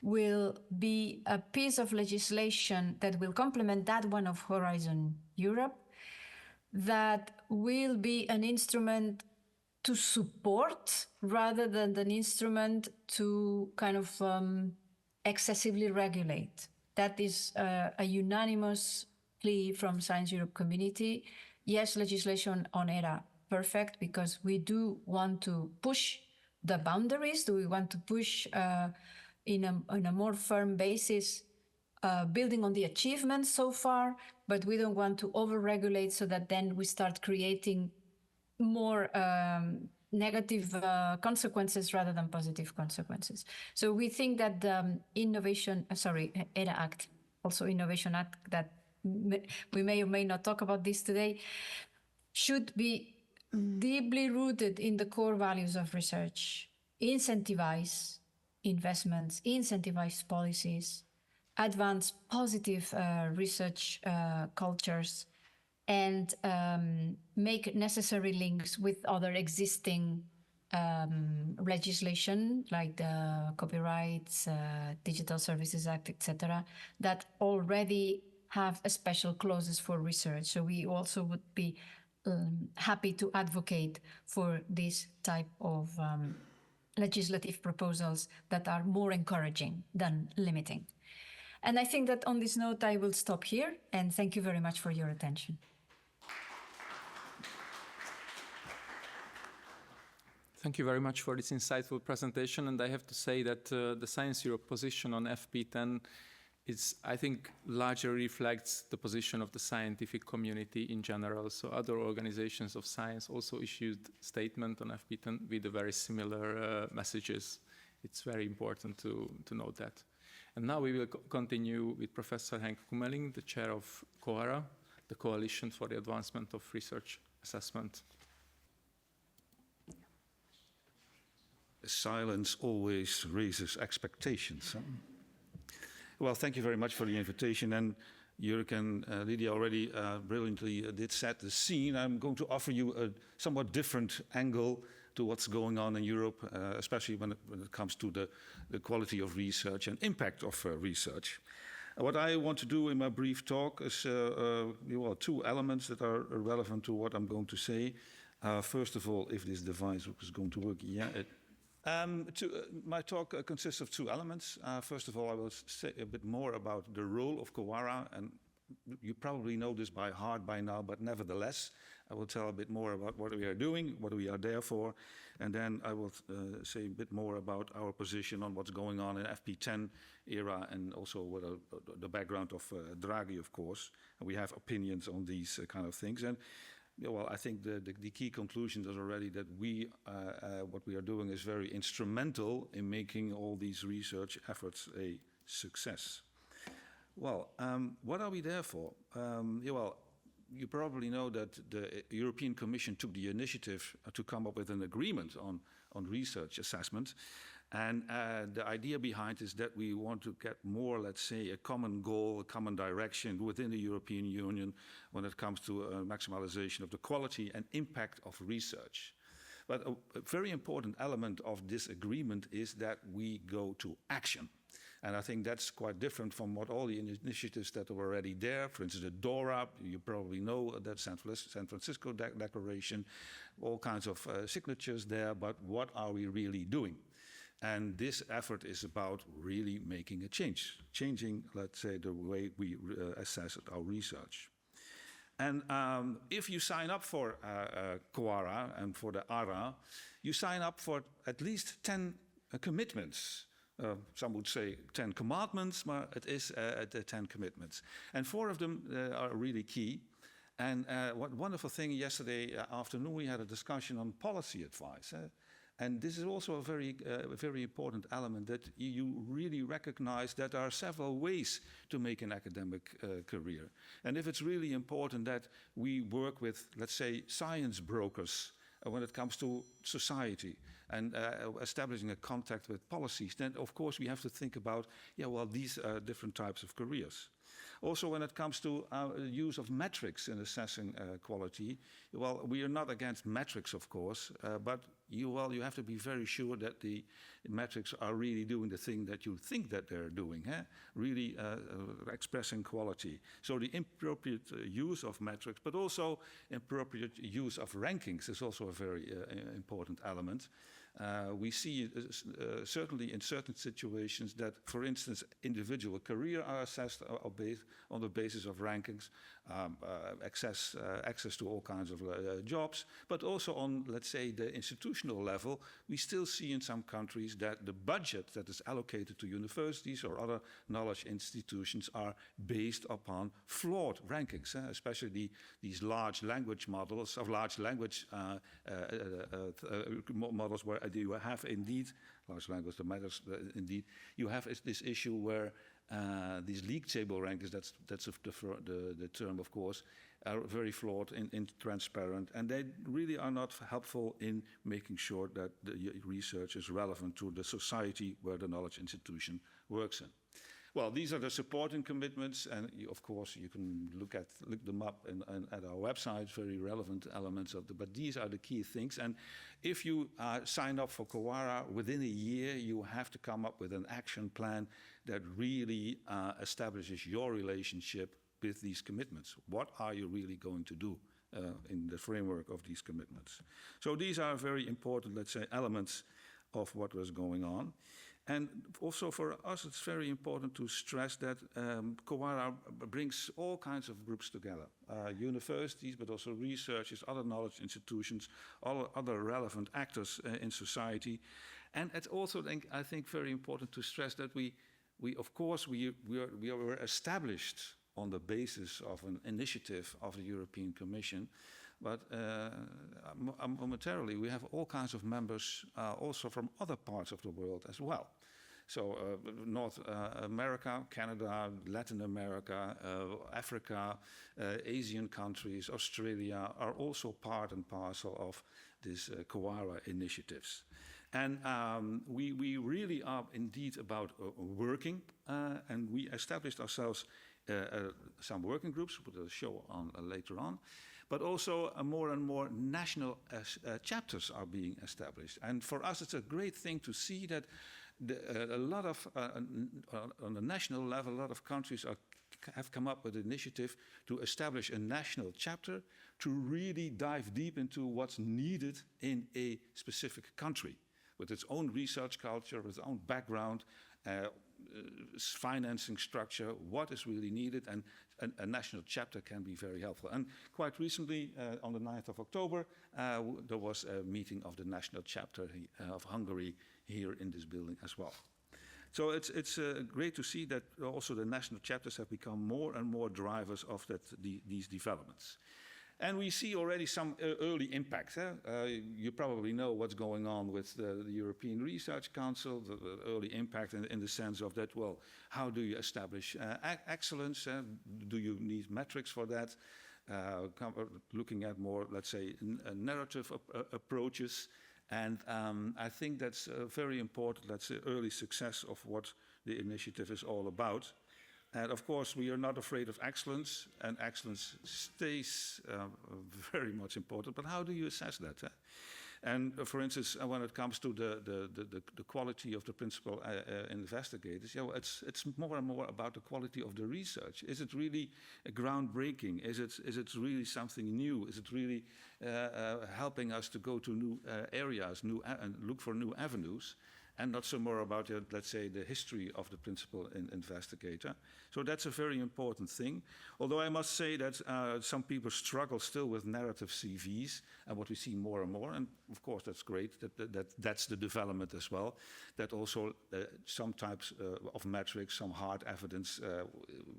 will be a piece of legislation that will complement that one of Horizon Europe, that will be an instrument to support rather than an instrument to kind of excessively regulate. That is a unanimous plea from Science Europe community. Yes, legislation on ERA, perfect, because we do want to push the boundaries. Do we want to push in a more firm basis, building on the achievements so far, but we don't want to over-regulate so that then we start creating more negative consequences rather than positive consequences. So we think that the ERA Act, also Innovation Act, that we may or may not talk about this today, should be deeply rooted in the core values of research, incentivize investments, incentivize policies, advance positive research cultures, and make necessary links with other existing legislation like the Copyrights, Digital Services Act, etc., that already have a special clauses for research. So we also would be happy to advocate for this type of legislative proposals that are more encouraging than limiting. And I think that on this note, I will stop here, and thank you very much for your attention. Thank you very much for this insightful presentation. And I have to say that the Science Europe position on FP10 is, I think, largely reflects the position of the scientific community in general. So other organizations of science also issued statement on FP10 with very similar messages. It's very important to note that. And now we will continue with Professor Henk Kummeling, the chair of COARA, the Coalition for the Advancement of Research Assessment. Silence always raises expectations. Huh? Well, thank you very much for the invitation. And Joerg and Lydia already brilliantly did set the scene. I'm going to offer you a somewhat different angle to what's going on in Europe, especially when it comes to the quality of research and impact of research. What I want to do in my brief talk is well, two elements that are relevant to what I'm going to say. First of all, if this device is going to work, yeah. My talk consists of two elements. First of all, I will say a bit more about the role of COARA, and you probably know this by heart by now, but nevertheless, I will tell a bit more about what we are doing, what we are there for, and then I will say a bit more about our position on what's going on in FP10 era, and also what the background of Draghi, of course. And we have opinions on these kind of things. And well, I think the key conclusion is already that what we are doing is very instrumental in making all these research efforts a success. Well, what are we there for? Well, you probably know that the European Commission took the initiative to come up with an agreement on research assessment. And the idea behind is that we want to get more, let's say, a common goal, a common direction within the European Union when it comes to maximization of the quality and impact of research. But a very important element of this agreement is that we go to action. And I think that's quite different from what all the initiatives that are already there. For instance, the DORA, you probably know that San Francisco Declaration, all kinds of signatures there, but what are we really doing? And this effort is about really making a change, changing, let's say, the way we assess our research. And if you sign up for COARA and for the ARA, you sign up for at least 10 commitments. Some would say 10 commandments, but it is 10 commitments. And 4 of them are really key. And one wonderful thing, yesterday afternoon we had a discussion on policy advice. And this is also a very important element, that you really recognize that there are several ways to make an academic career. And if it's really important that we work with, let's say, science brokers when it comes to society and establishing a contact with policies, then of course we have to think about, yeah, well, these are different types of careers. Also, when it comes to use of metrics in assessing quality, well, we are not against metrics, of course, but you have to be very sure that the metrics are really doing the thing that you think that they're doing, really expressing quality. So the appropriate use of metrics, but also appropriate use of rankings is also a very important element. We see certainly in certain situations that, for instance, individual career are assessed on the basis of rankings, access to all kinds of jobs, but also on, let's say, the institutional level. We still see in some countries that the budget that is allocated to universities or other knowledge institutions are based upon flawed rankings, especially these large language models of large language models where you have indeed, large language matters indeed, you have this issue where these league table rankings, that's the term, of course, are very flawed and transparent, and they really are not helpful in making sure that the research is relevant to the society where the knowledge institution works in. Well, these are the supporting commitments, and of course you can look them up at our website, very relevant elements of but these are the key things. And if you sign up for Quora, within a year you have to come up with an action plan that really establishes your relationship with these commitments. What are you really going to do in the framework of these commitments? So these are very important, let's say, elements of what was going on. And also for us, it's very important to stress that Quora brings all kinds of groups together. Universities, but also researchers, other knowledge institutions, all other relevant actors in society. And it's also, I think, very important to stress that we were established on the basis of an initiative of the European Commission. But momentarily, we have all kinds of members also from other parts of the world as well. So North America, Canada, Latin America, Africa, Asian countries, Australia are also part and parcel of this Quora initiatives. And we really are indeed about working, and we established ourselves some working groups, we'll show on later on, but also more and more national chapters are being established. And for us, it's a great thing to see that a lot of, on the national level, a lot of countries have come up with an initiative to establish a national chapter to really dive deep into what's needed in a specific country, with its own research culture, with its own background, financing structure, what is really needed, and a national chapter can be very helpful. And quite recently, on the 9th of October, there was a meeting of the national chapter of Hungary here in this building as well. So it's great to see that also the national chapters have become more and more drivers of these developments. And we see already some early impact. You probably know what's going on with the European Research Council, the early impact in the sense of that, well, how do you establish excellence? Do you need metrics for that? Looking at more, let's say, narrative approaches. And I think that's a very important, let's say, early success of what the initiative is all about. And of course, we are not afraid of excellence, and excellence stays very much important. But how do you assess that? And for instance, when it comes to the quality of the principal investigators, well, it's more and more about the quality of the research. Is it really groundbreaking? Is it really something new? Is it really helping us to go to new areas, and look for new avenues? And not so more about, let's say, the history of the principal investigator. So that's a very important thing. Although I must say that some people struggle still with narrative CVs, and what we see more and more, and of course that's great, that's the development as well, that also some types of metrics, some hard evidence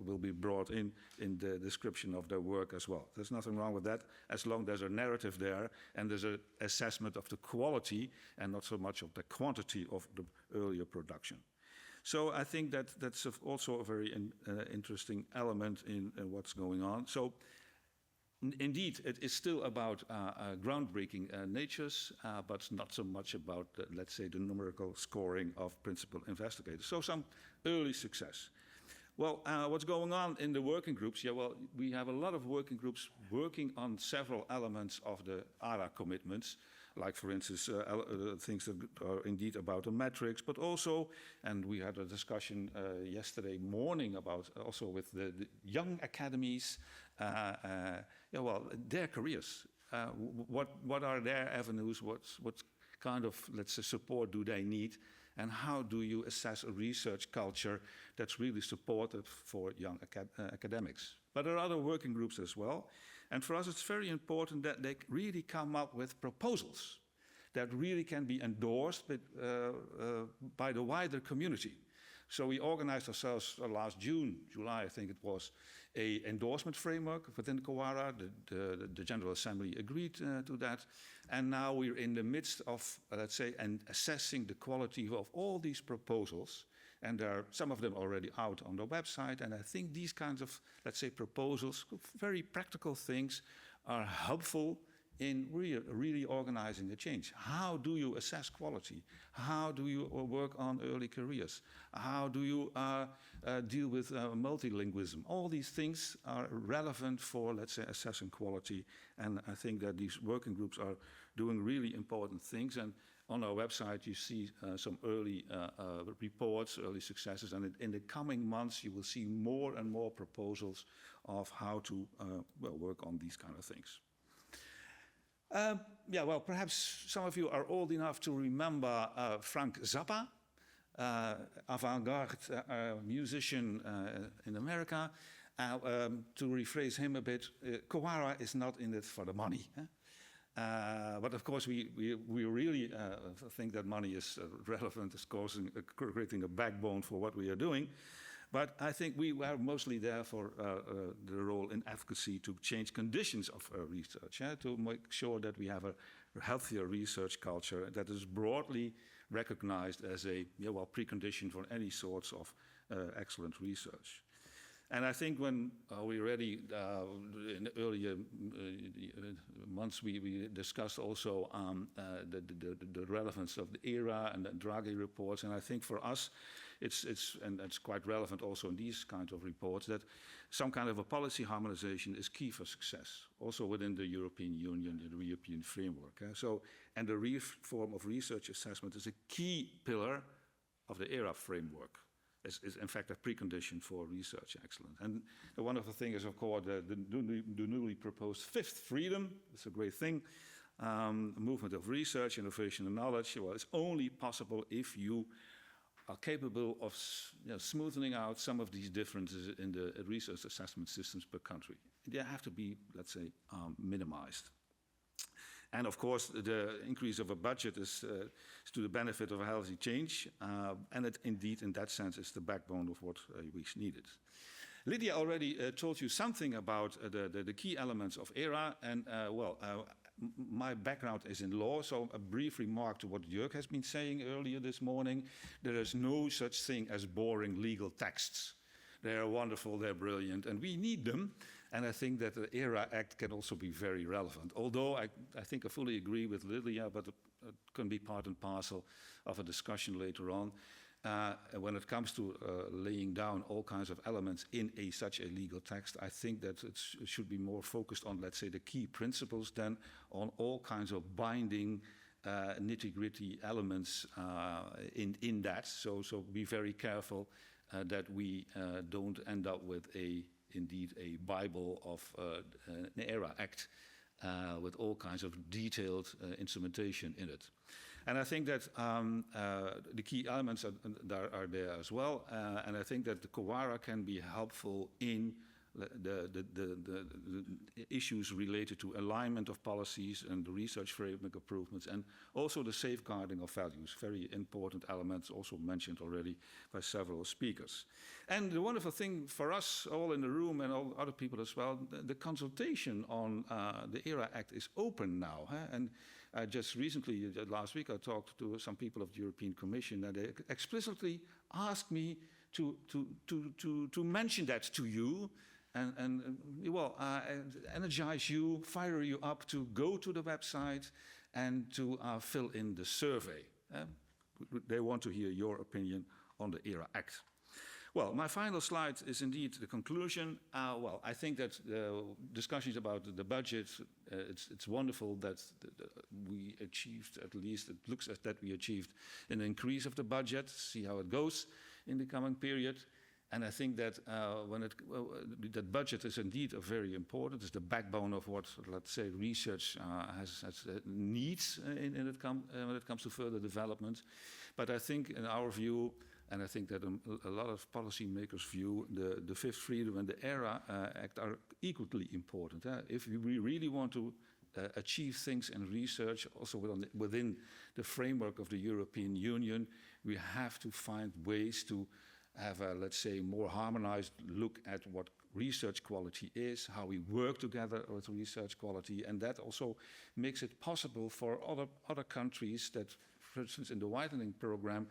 will be brought in the description of their work as well. There's nothing wrong with that, as long as there's a narrative there, and there's an assessment of the quality, and not so much of the quantity of the earlier production. So I think that's also a very interesting element in what's going on. So indeed, it is still about groundbreaking natures, but not so much about, let's say, the numerical scoring of principal investigators. So some early success. Well, what's going on in the working groups? Yeah, well, we have a lot of working groups working on several elements of the ARA commitments, like, for instance, things that are indeed about the metrics, but also, and we had a discussion yesterday morning about also with the young academies, well, their careers. What are their avenues? What kind of, let's say, support do they need? And how do you assess a research culture that's really supportive for young academics? But there are other working groups as well. And for us, it's very important that they really come up with proposals that really can be endorsed by the wider community. So we organized ourselves last July, I think it was, a endorsement framework within Quora. The General Assembly agreed to that. And now we're in the midst of, let's say, assessing the quality of all these proposals And there are some of them already out on the website. And I think these kinds of, let's say, proposals, very practical things, are helpful in really organizing the change. How do you assess quality? How do you work on early careers? How do you deal with multilingualism? All these things are relevant for, let's say, assessing quality. And I think that these working groups are doing really important things. And on our website, you see some early reports, early successes. And in the coming months, you will see more and more proposals of how to work on these kind of things. Yeah, well, perhaps some of you are old enough to remember Frank Zappa, avant-garde musician in America. To rephrase him a bit, Quora is not in it for the money. But of course, we really think that money is relevant, is creating a backbone for what we are doing. But I think we are mostly there for the role in advocacy to change conditions of research, to make sure that we have a healthier research culture that is broadly recognized as a precondition for any sorts of excellent research. And I think when we already, in the earlier months, we discussed also the relevance of the ERA and the Draghi reports. And I think for us, it's quite relevant also in these kinds of reports, that some kind of a policy harmonization is key for success, also within the European Union, the European framework. And the reform of research assessment is a key pillar of the ERA framework. Is in fact a precondition for research excellence. And one of the things is, of course, the newly proposed fifth freedom. It's a great thing. Movement of research, innovation, and knowledge. Well, it's only possible if you are capable of smoothing out some of these differences in the research assessment systems per country. They have to be, let's say, minimized. And of course, the increase of a budget is to the benefit of a healthy change. And it indeed, in that sense, is the backbone of what we needed. Lydia already told you something about the key elements of ERA. And my background is in law, so a brief remark to what Joerg has been saying earlier this morning. There is no such thing as boring legal texts. They are wonderful, they're brilliant, and we need them. And I think that the ERA Act can also be very relevant. Although I think I fully agree with Lydia, but it can be part and parcel of a discussion later on. When it comes to laying down all kinds of elements in such a legal text, I think that it should be more focused on, let's say, the key principles than on all kinds of binding nitty-gritty elements in that. So be very careful that we don't end up with indeed a Bible of an ERA Act with all kinds of detailed instrumentation in it. And I think that the key elements are there as well. And I think that the Quora can be helpful in the issues related to alignment of policies and the research framework improvements, and also the safeguarding of values, very important elements also mentioned already by several speakers. And the wonderful thing for us all in the room and all other people as well, the consultation on the ERA Act is open now. And just recently, last week, I talked to some people of the European Commission, and they explicitly asked me to mention that to you, and energize you, fire you up to go to the website and to fill in the survey. They want to hear your opinion on the ERA Act. Well, my final slide is indeed the conclusion. I think that discussions about the budget, it's wonderful that we achieved, at least it looks as that we achieved an increase of the budget. See how it goes in the coming period. And I think that that budget is indeed very important. It's the backbone of what, let's say, research needs when it comes to further development. But I think in our view, and I think that a lot of policymakers' view, the Fifth Freedom and the ERA Act are equally important. If we really want to achieve things in research, also within the framework of the European Union, we have to find ways to have a, let's say, more harmonized look at what research quality is, how we work together with research quality, and that also makes it possible for other countries that for instance, in the widening program,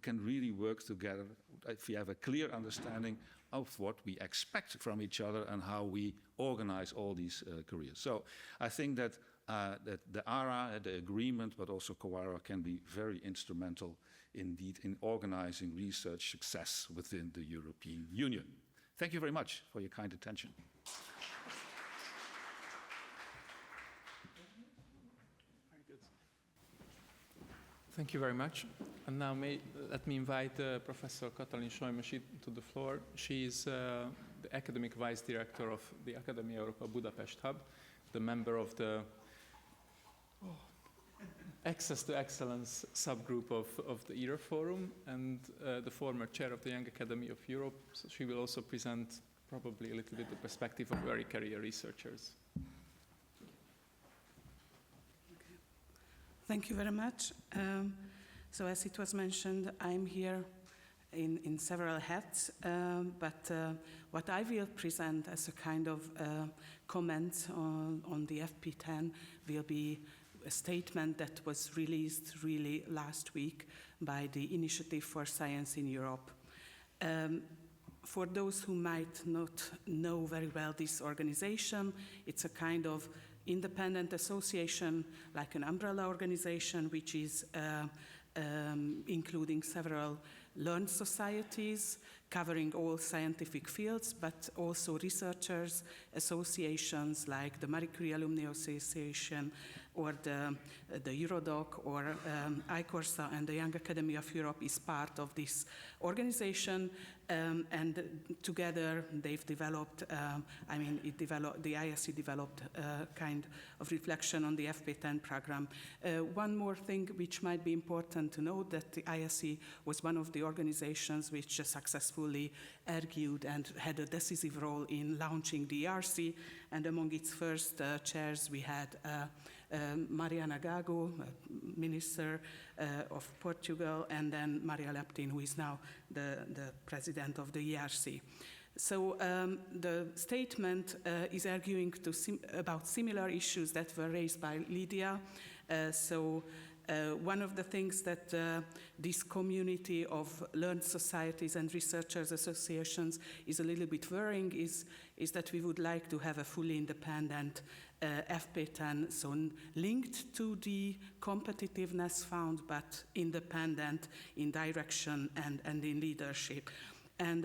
can really work together if we have a clear understanding of what we expect from each other and how we organize all these careers. So I think that the ARA, the agreement, but also COARA can be very instrumental indeed in organizing research success within the European Union. Thank you very much for your kind attention. Thank you very much. And now let me invite Professor Katalin Solymos to the floor. She is the academic vice director of the Academia Europa Budapest Hub, the member of the Access to Excellence subgroup of the ERA Forum, and the former chair of the Young Academy of Europe. So she will also present probably a little bit the perspective of early career researchers. Thank you very much. So as it was mentioned, I'm here in several hats, but what I will present as a kind of comment on the FP10 will be a statement that was released really last week by the Initiative for Science in Europe. For those who might not know very well this organization, it's a kind of independent association, like an umbrella organization, which is including several learned societies covering all scientific fields, but also researchers, associations like the Marie Curie Alumni Association or the Eurodoc or ICORSA, and the Young Academy of Europe is part of this organization, and together they've developed, the ISE developed a kind of reflection on the FP10 program. One more thing which might be important to note, that the ISE was one of the organizations which successfully argued and had a decisive role in launching the ERC, and among its first chairs we had Mariana Gago, Minister of Portugal, and then Maria Leptin, who is now the president of the ERC. So the statement is arguing about similar issues that were raised by Lydia. One of the things that this community of learned societies and researchers associations is a little bit worrying is that we would like to have a fully independent FP10, so linked to the competitiveness fund, but independent in direction and in leadership. And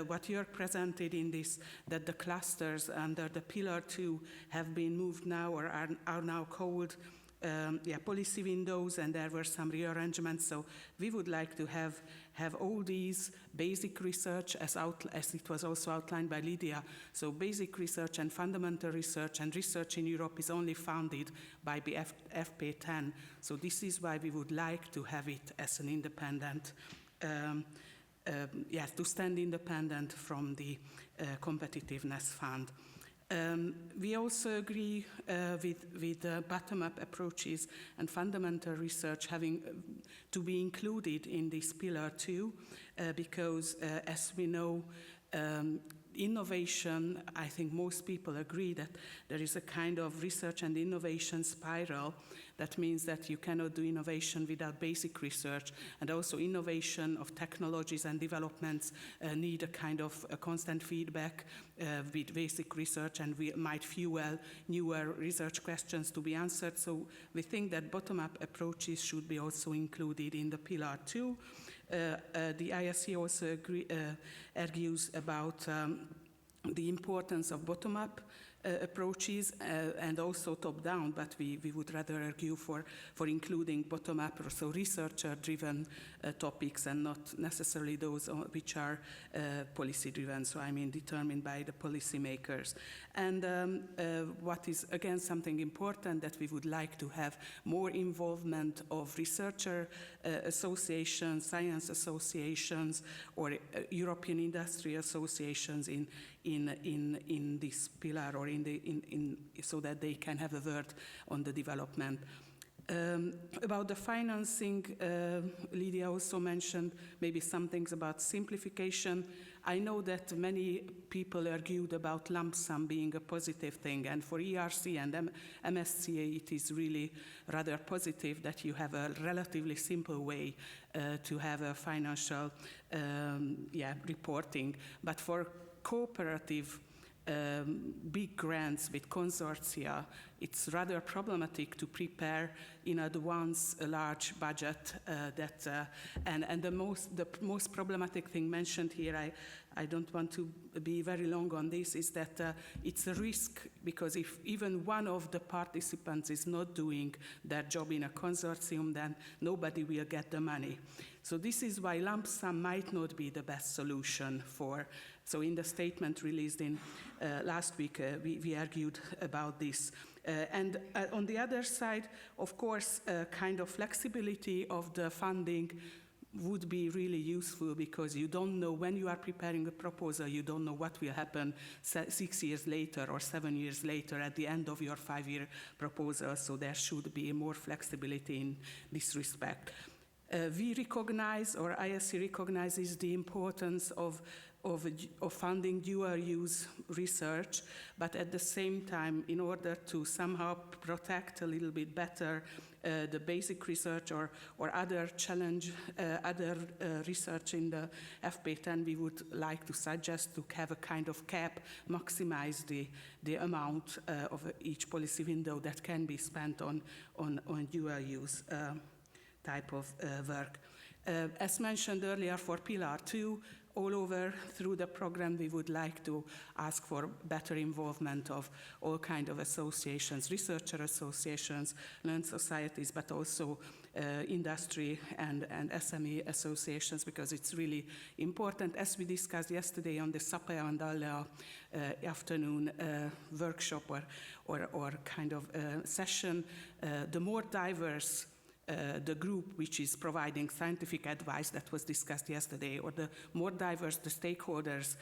what Joerg presented in this, that the clusters under the Pillar 2 have been moved now or are now called policy windows, and there were some rearrangements. So we would like to have all these basic research as it was also outlined by Lydia. So basic research and fundamental research and research in Europe is only funded by the FP10. So this is why we would like to have it as an independent, to stand independent from the competitiveness fund. We also agree with bottom-up approaches and fundamental research having to be included in this Pillar 2 because, as we know, innovation, I think most people agree that there is a kind of research and innovation spiral. That means that you cannot do innovation without basic research, and also innovation of technologies and developments need a kind of a constant feedback with basic research, and we might fuel newer research questions to be answered. So we think that bottom-up approaches should be also included in the Pillar 2. The ISE also argues about the importance of bottom-up approaches and also top-down, but we would rather argue for including bottom-up, so researcher-driven topics and not necessarily those which are policy-driven, so I mean determined by the policymakers. And what is, again, something important, that we would like to have more involvement of researcher associations, science associations, or European industry associations in this pillar, or so that they can have a word on the development. About the financing, Lydia also mentioned maybe some things about simplification. I know that many people argued about lump sum being a positive thing, and for ERC and MSCA it is really rather positive that you have a relatively simple way to have a financial reporting. But for cooperative big grants with consortia, it's rather problematic to prepare in advance a large budget. And the most problematic thing mentioned here, I don't want to be very long on this, is that it's a risk, because if even one of the participants is not doing their job in a consortium, then nobody will get the money. So this is why lump sum might not be the best solution for. So in the statement released in last week, we argued about this. And on the other side, of course, kind of flexibility of the funding would be really useful, because you don't know when you are preparing a proposal, you don't know what will happen 6 years later or 7 years later at the end of your 5-year proposal. So there should be more flexibility in this respect. We recognize, or ISC recognizes, the importance of funding dual-use research, but at the same time, in order to somehow protect a little bit better the basic research or other research in the FP10, we would like to suggest to have a kind of cap, maximize the amount of each policy window that can be spent on dual-use type of work. As mentioned earlier, for Pillar 2, all over through the program, we would like to ask for better involvement of all kinds of associations, researcher associations, learned societies, but also industry and SME associations, because it's really important. As we discussed yesterday on the Sapea and Alla afternoon workshop or kind of session, the more diverse the group which is providing scientific advice that was discussed yesterday, or the more diverse the stakeholders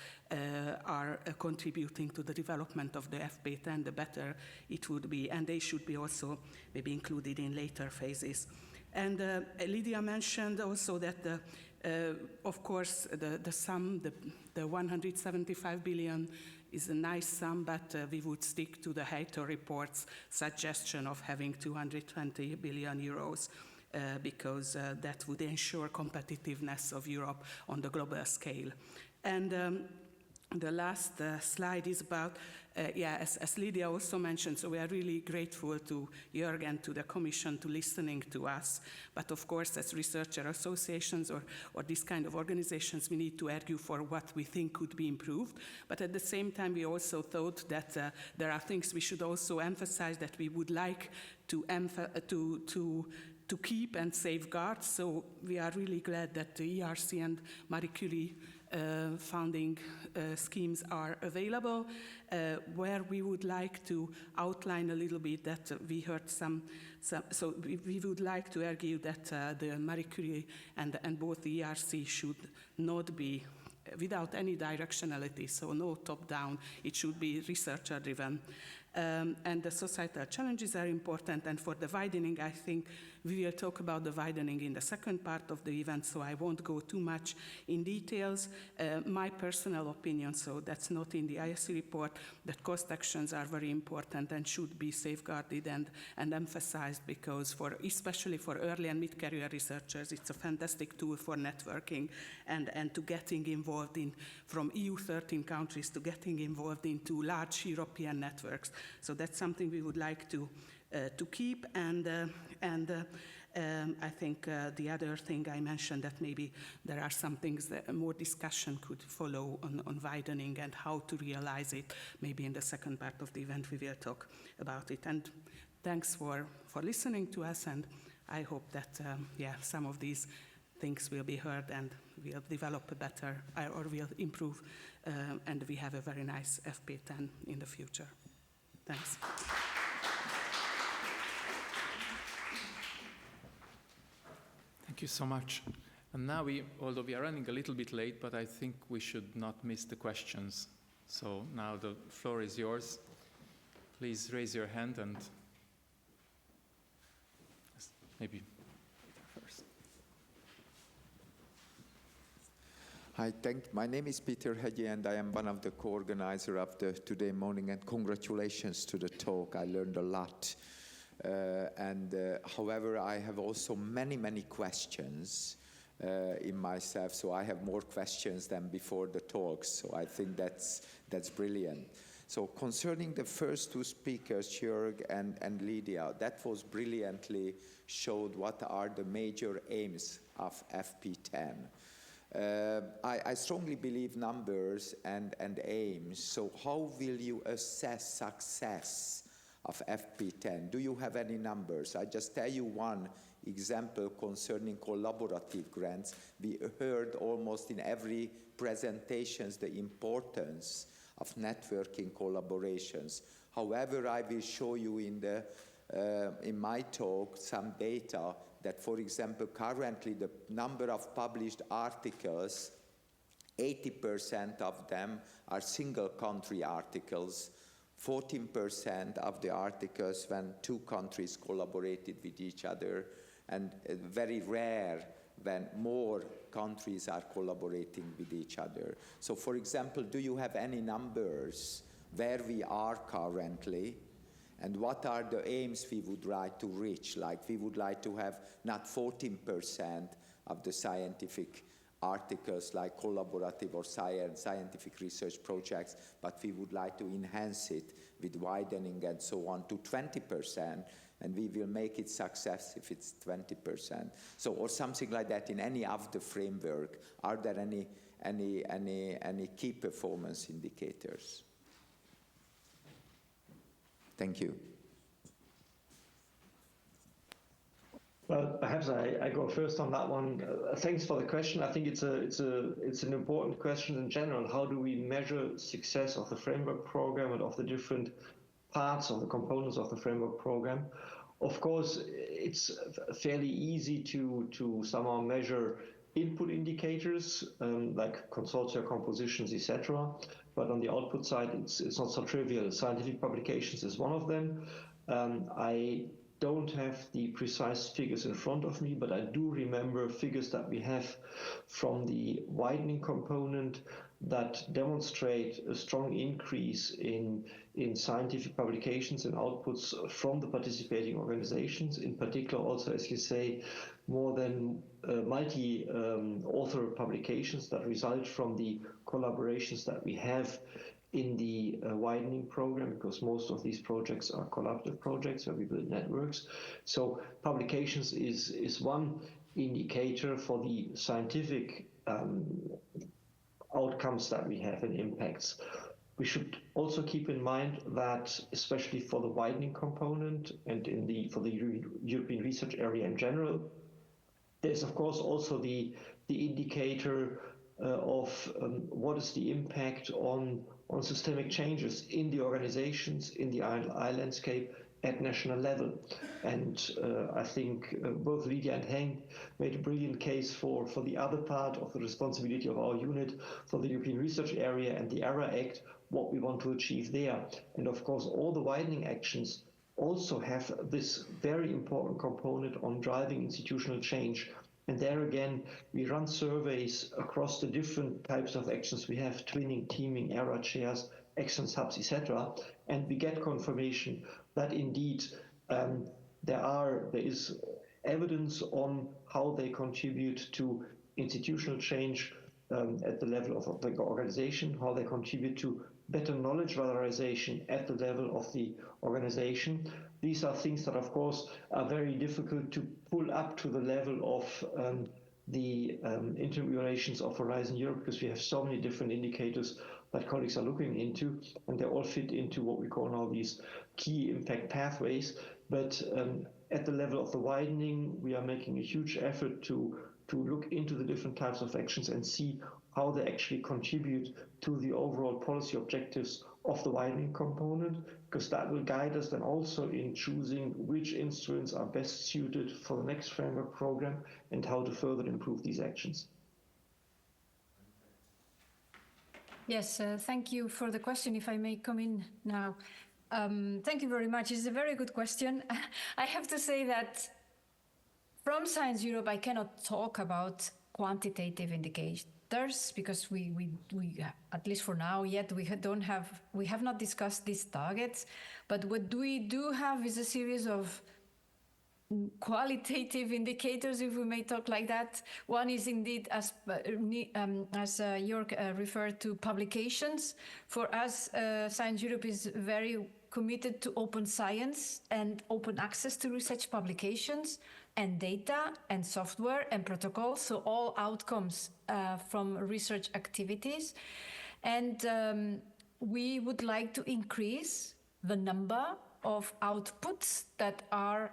are contributing to the development of the FP10, the better it would be, and they should be also maybe included in later phases. And Lydia mentioned also that of course the sum, the 175 billion is a nice sum, but we would stick to the Hayter report's suggestion of having 220 billion euros because that would ensure competitiveness of Europe on the global scale. And the last slide is about, as Lydia also mentioned, so we are really grateful to Joerg and to the Commission to listening to us. But of course, as researcher associations or this kind of organizations, we need to argue for what we think could be improved. But at the same time, we also thought that there are things we should also emphasize that we would like to keep and safeguard. So we are really glad that the ERC and Marie Curie funding schemes are available, where we would like to outline a little bit that we heard so we would like to argue that the Marie Curie and both the ERC should not be without any directionality, so no top-down, it should be researcher-driven. And the societal challenges are important, and for the widening, I think we will talk about the widening in the second part of the event, so I won't go too much in details. My personal opinion, so that's not in the ISC report, that cost actions are very important and should be safeguarded and emphasized, because especially for early and mid-career researchers, it's a fantastic tool for networking and to getting involved in, from EU 13 countries to getting involved into large European networks. So that's something we would like to keep, and I think the other thing I mentioned, that maybe there are some things that more discussion could follow on widening and how to realize it. Maybe in the second part of the event we will talk about it. And thanks for listening to us, and I hope that some of these things will be heard and will develop a better, or will improve, and we have a very nice FP10 in the future. Thanks. Thank you so much. And now although we are running a little bit late, but I think we should not miss the questions. So now the floor is yours. Please raise your hand and maybe first. Hi, my name is Peter Hegyi, and I am one of the co-organizers of the today morning, and congratulations to the talk. I learned a lot. However, I have also many questions in myself, so I have more questions than before the talks, so I think that's brilliant. So concerning the first two speakers, Joerg and Lydia, that was brilliantly showed what are the major aims of FP10. I strongly believe numbers and aims, so how will you assess success of FP10? Do you have any numbers? I just tell you one example concerning collaborative grants. We heard almost in every presentation the importance of networking collaborations. However, I will show you in my talk some data that, for example, currently the number of published articles, 80% of them are single country articles, 14% of the articles when two countries collaborated with each other, and very rare when more countries are collaborating with each other. So, for example, do you have any numbers where we are currently, and what are the aims we would like to reach? Like, we would like to have not 14% of the scientific articles like collaborative or scientific research projects, but we would like to enhance it with widening and so on to 20%, and we will make it success if it's 20%. So, or something like that in any of the framework. Are there any key performance indicators? Thank you. Well, perhaps I go first on that one. Thanks for the question. I think it's an important question in general. How do we measure success of the framework program and of the different parts of the components of the framework program? Of course, it's fairly easy to somehow measure input indicators like consortia compositions, etc. But on the output side, it's not so trivial. Scientific publications is one of them. I don't have the precise figures in front of me, but I do remember figures that we have from the widening component that demonstrate a strong increase in scientific publications and outputs from the participating organizations, in particular also, as you say, more than multi-author publications that result from the collaborations that we have in the widening program, because most of these projects are collaborative projects where we build networks. So publications is one indicator for the scientific outcomes that we have and impacts. We should also keep in mind that, especially for the widening component and for the European research area in general, there's of course also the indicator of what is the impact on systemic changes in the organizations, in the I landscape at national level. And I think both Lydia and Henk made a brilliant case for the other part of the responsibility of our unit for the European Research Area and the ERA Act, what we want to achieve there. And of course, all the widening actions also have this very important component on driving institutional change. And there again, we run surveys across the different types of actions we have: twinning, teaming, ERA chairs, excellence hubs, etc. And we get confirmation that indeed there is evidence on how they contribute to institutional change at the level of the organization, how they contribute to better knowledge valorization at the level of the organization. These are things that, of course, are very difficult to pull up to the level of the interrelations of Horizon Europe, because we have so many different indicators that colleagues are looking into, and they all fit into what we call now these key impact pathways. But at the level of the widening, we are making a huge effort to look into the different types of actions and see how they actually contribute to the overall policy objectives of the widening component, because that will guide us then also in choosing which instruments are best suited for the next framework program and how to further improve these actions. Yes, thank you for the question. If I may come in now. Thank you very much. It's a very good question. I have to say that from Science Europe, I cannot talk about quantitative indicators because we at least for now yet we have not discussed these targets. But what we do have is a series of qualitative indicators, if we may talk like that. One is indeed, as Joerg referred to, publications. For us, Science Europe is very committed to open science and open access to research publications and data and software and protocols, so all outcomes from research activities. And we would like to increase the number of outputs that are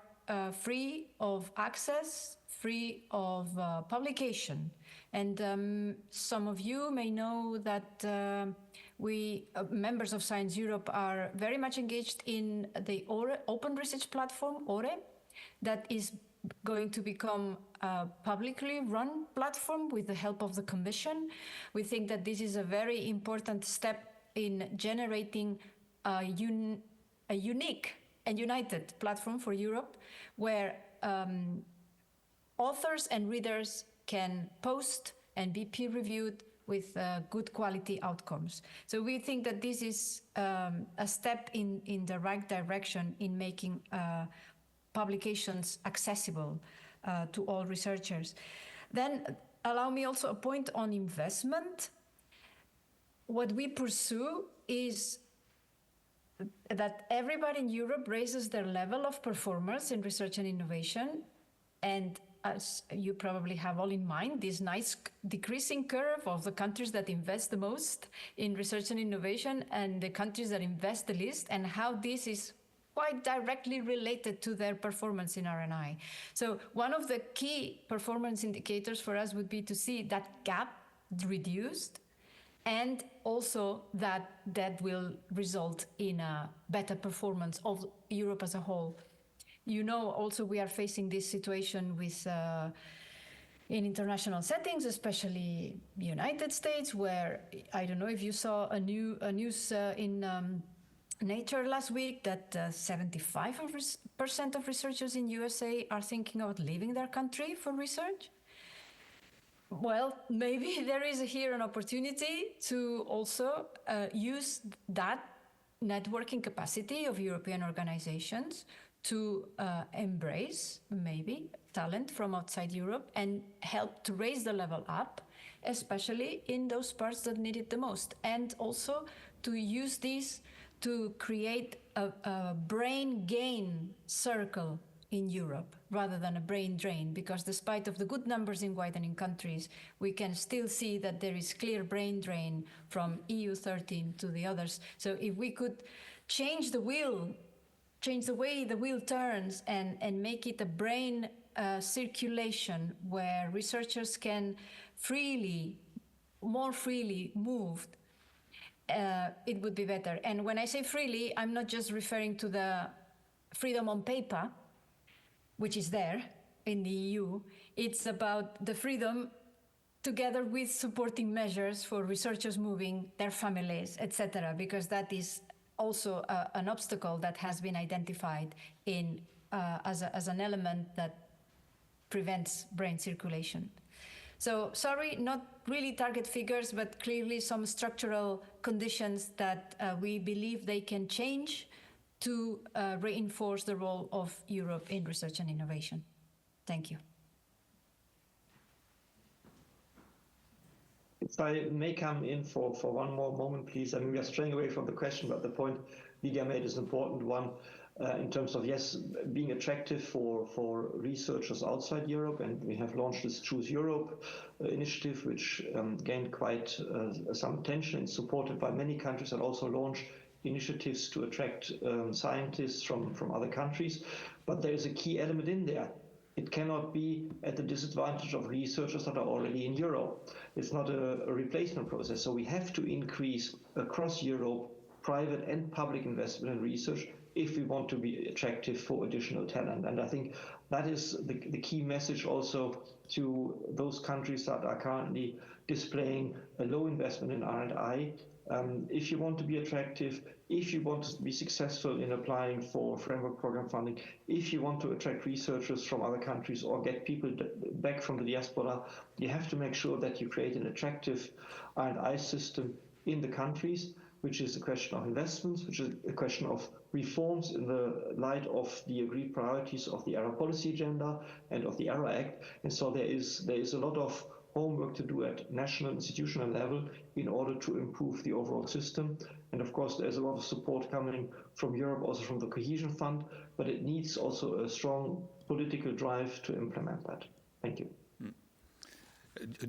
free of access, free of publication. And some of you may know that we, members of Science Europe, are very much engaged in the Open Research Platform, ORE, that is going to become a publicly run platform with the help of the Commission. We think that this is a very important step in generating a unique and united platform for Europe, where authors and readers can post and be peer-reviewed with good quality outcomes. So we think that this is a step in the right direction in making publications accessible to all researchers. Then allow me also a point on investment. What we pursue is that everybody in Europe raises their level of performance in research and innovation. And as you probably have all in mind, this nice decreasing curve of the countries that invest the most in research and innovation and the countries that invest the least, and how this is quite directly related to their performance in R&I. So one of the key performance indicators for us would be to see that gap reduced, and also that will result in a better performance of Europe as a whole. You know, also we are facing this situation with in international settings, especially the United States, where I don't know if you saw a news in Nature last week that 75% of researchers in USA are thinking about leaving their country for research. Well, maybe there is here an opportunity to also use that networking capacity of European organizations to embrace maybe talent from outside Europe and help to raise the level up, especially in those parts that need it the most. And also to use this to create a brain gain circle in Europe rather than a brain drain, because despite of the good numbers in widening countries, we can still see that there is clear brain drain from EU 13 to the others. So if we could change the wheel, change the way the wheel turns and make it a brain circulation where researchers can more freely move, it would be better. And when I say freely, I'm not just referring to the freedom on paper, which is there in the EU. It's about the freedom together with supporting measures for researchers moving, their families, etc., because that is also an obstacle that has been identified in as an element that prevents brain circulation. So sorry, not really target figures, but clearly some structural conditions that we believe they can change to reinforce the role of Europe in research and innovation. Thank you. If I may come in for one more moment, please. I mean, we are straying away from the question, but the point Lydia made is an important one in terms of, yes, being attractive for researchers outside Europe. And we have launched this Choose Europe initiative, which gained quite some attention and supported by many countries, and also launched initiatives to attract scientists from other countries. But there is a key element in there. It cannot be at the disadvantage of researchers that are already in Europe. It's not a replacement process. So we have to increase across Europe private and public investment in research if we want to be attractive for additional talent. And I think that is the key message also to those countries that are currently displaying a low investment in R&I. If you want to be attractive, if you want to be successful in applying for framework program funding, if you want to attract researchers from other countries or get people back from the diaspora, you have to make sure that you create an attractive R&I system in the countries, which is a question of investments, which is a question of reforms in the light of the agreed priorities of the ERA policy agenda and of the ERA Act. And so there is a lot of homework to do at national institutional level in order to improve the overall system. And of course, there's a lot of support coming from Europe, also from the Cohesion Fund, but it needs also a strong political drive to implement that. Thank you.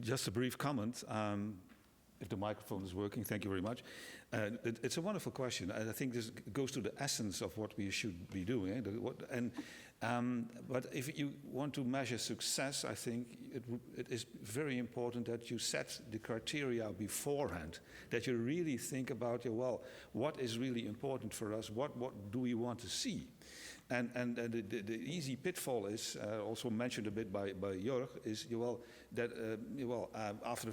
Just a brief comment. If the microphone is working, thank you very much. It's a wonderful question. I think this goes to the essence of what we should be doing. But if you want to measure success, I think it is very important that you set the criteria beforehand, that you really think about, well, what is really important for us? What do we want to see? And the easy pitfall is also mentioned a bit by Joerg, is after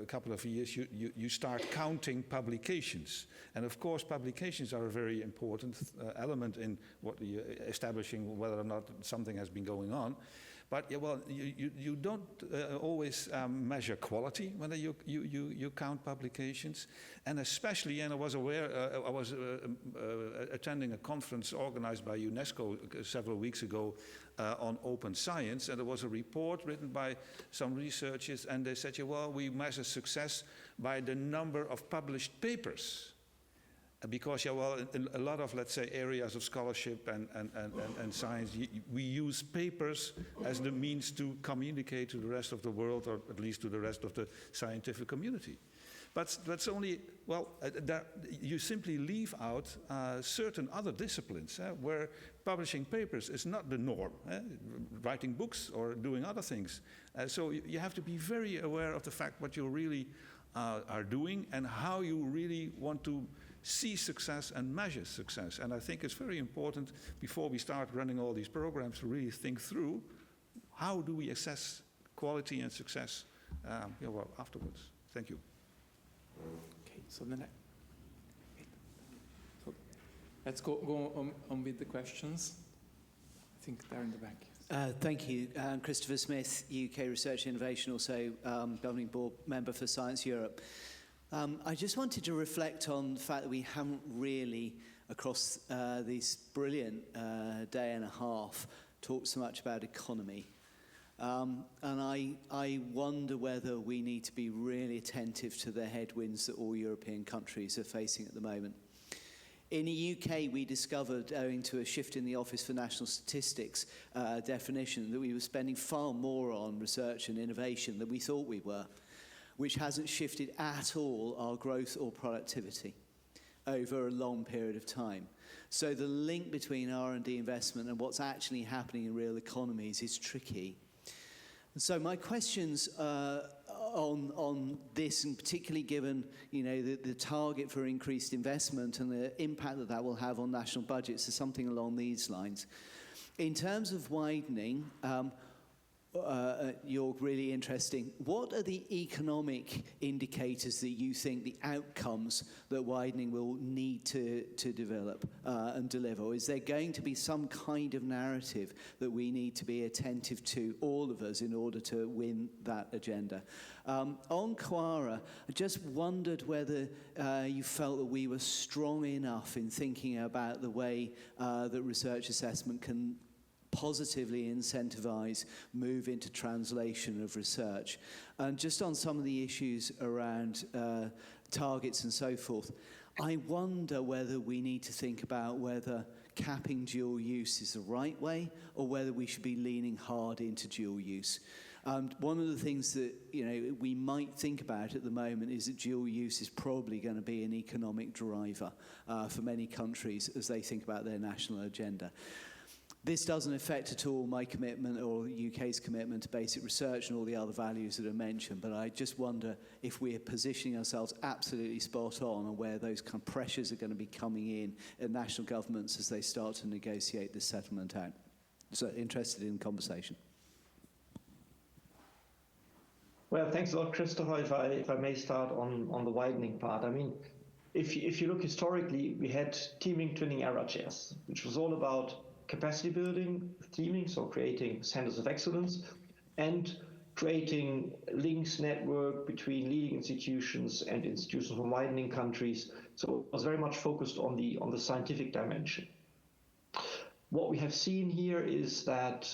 a couple of years you start counting publications, and of course publications are a very important element in what establishing whether or not something has been going on. But you don't always measure quality when you count publications, and especially, and I was aware, I was attending a conference organized by UNESCO several weeks ago on open science, and there was a report written by some researchers, and they said, we measure success by the number of published papers. Because, in a lot of, let's say, areas of scholarship and science, we use papers as the means to communicate to the rest of the world, or at least to the rest of the scientific community. But that's only, you simply leave out certain other disciplines where publishing papers is not the norm, writing books or doing other things. So you have to be very aware of the fact what you really are doing and how you really want to see success and measure success. And I think it's very important before we start running all these programs to really think through how do we assess quality and success afterwards. Thank you. Okay, so let's go on with the questions. I think they're in the back. Thank you. Christopher Smith, UK Research Innovation, also Governing Board Member for Science Europe. I just wanted to reflect on the fact that we haven't really, across this brilliant day and a half, talked so much about economy. And I wonder whether we need to be really attentive to the headwinds that all European countries are facing at the moment. In the UK, we discovered, owing to a shift in the Office for National Statistics definition, that we were spending far more on research and innovation than we thought we were, which hasn't shifted at all our growth or productivity over a long period of time. So the link between R&D investment and what's actually happening in real economies is tricky. And so my questions on this, and particularly given the target for increased investment and the impact that that will have on national budgets, is something along these lines. In terms of widening, you're really interesting. What are the economic indicators that you think the outcomes that widening will need to develop and deliver? Is there going to be some kind of narrative that we need to be attentive to, all of us, in order to win that agenda? On Quara, I just wondered whether you felt that we were strong enough in thinking about the way that research assessment can positively incentivize move into translation of research. And just on some of the issues around targets and so forth, I wonder whether we need to think about whether capping dual use is the right way or whether we should be leaning hard into dual use. One of the things that we might think about at the moment is that dual use is probably going to be an economic driver for many countries as they think about their national agenda. This doesn't affect at all my commitment or the UK's commitment to basic research and all the other values that are mentioned, but I just wonder if we're positioning ourselves absolutely spot on where those kind of pressures are going to be coming in at national governments as they start to negotiate this settlement out. So interested in conversation. Well, thanks a lot, Christopher. If I may start on the widening part. I mean, if you look historically, we had teaming, twinning, era chairs, which was all about capacity building, teaming, so creating centers of excellence, and creating links, network between leading institutions and institutions from widening countries. So it was very much focused on the scientific dimension. What we have seen here is that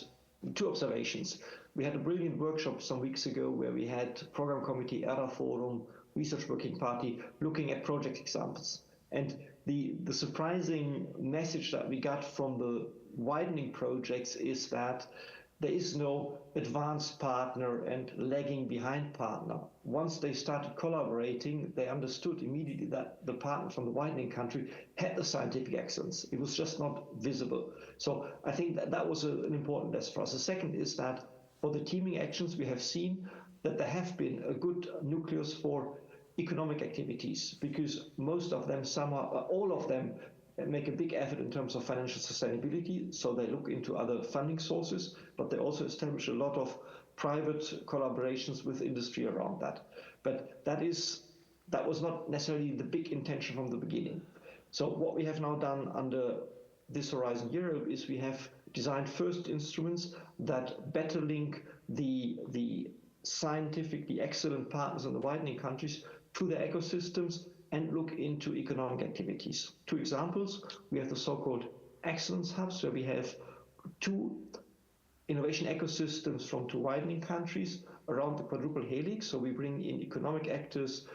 two observations. We had a brilliant workshop some weeks ago where we had Program Committee, ERA Forum, Research Working Party looking at project examples. And the surprising message that we got from the widening projects is that there is no advanced partner and lagging behind partner. Once they started collaborating, they understood immediately that the partner from the widening country had the scientific excellence. It was just not visible. So I think that was an important lesson for us. The second is that for the teaming actions, we have seen that there have been a good nucleus for economic activities, because most of them, all of them, make a big effort in terms of financial sustainability. So they look into other funding sources, but they also establish a lot of private collaborations with industry around that. But that was not necessarily the big intention from the beginning. So what we have now done under this Horizon Europe is we have designed first instruments that better link the scientifically excellent partners in the widening countries to their ecosystems and look into economic activities. Two examples, we have the so-called excellence hubs, where we have two innovation ecosystems from two widening countries around the quadruple helix. So we bring in economic actors,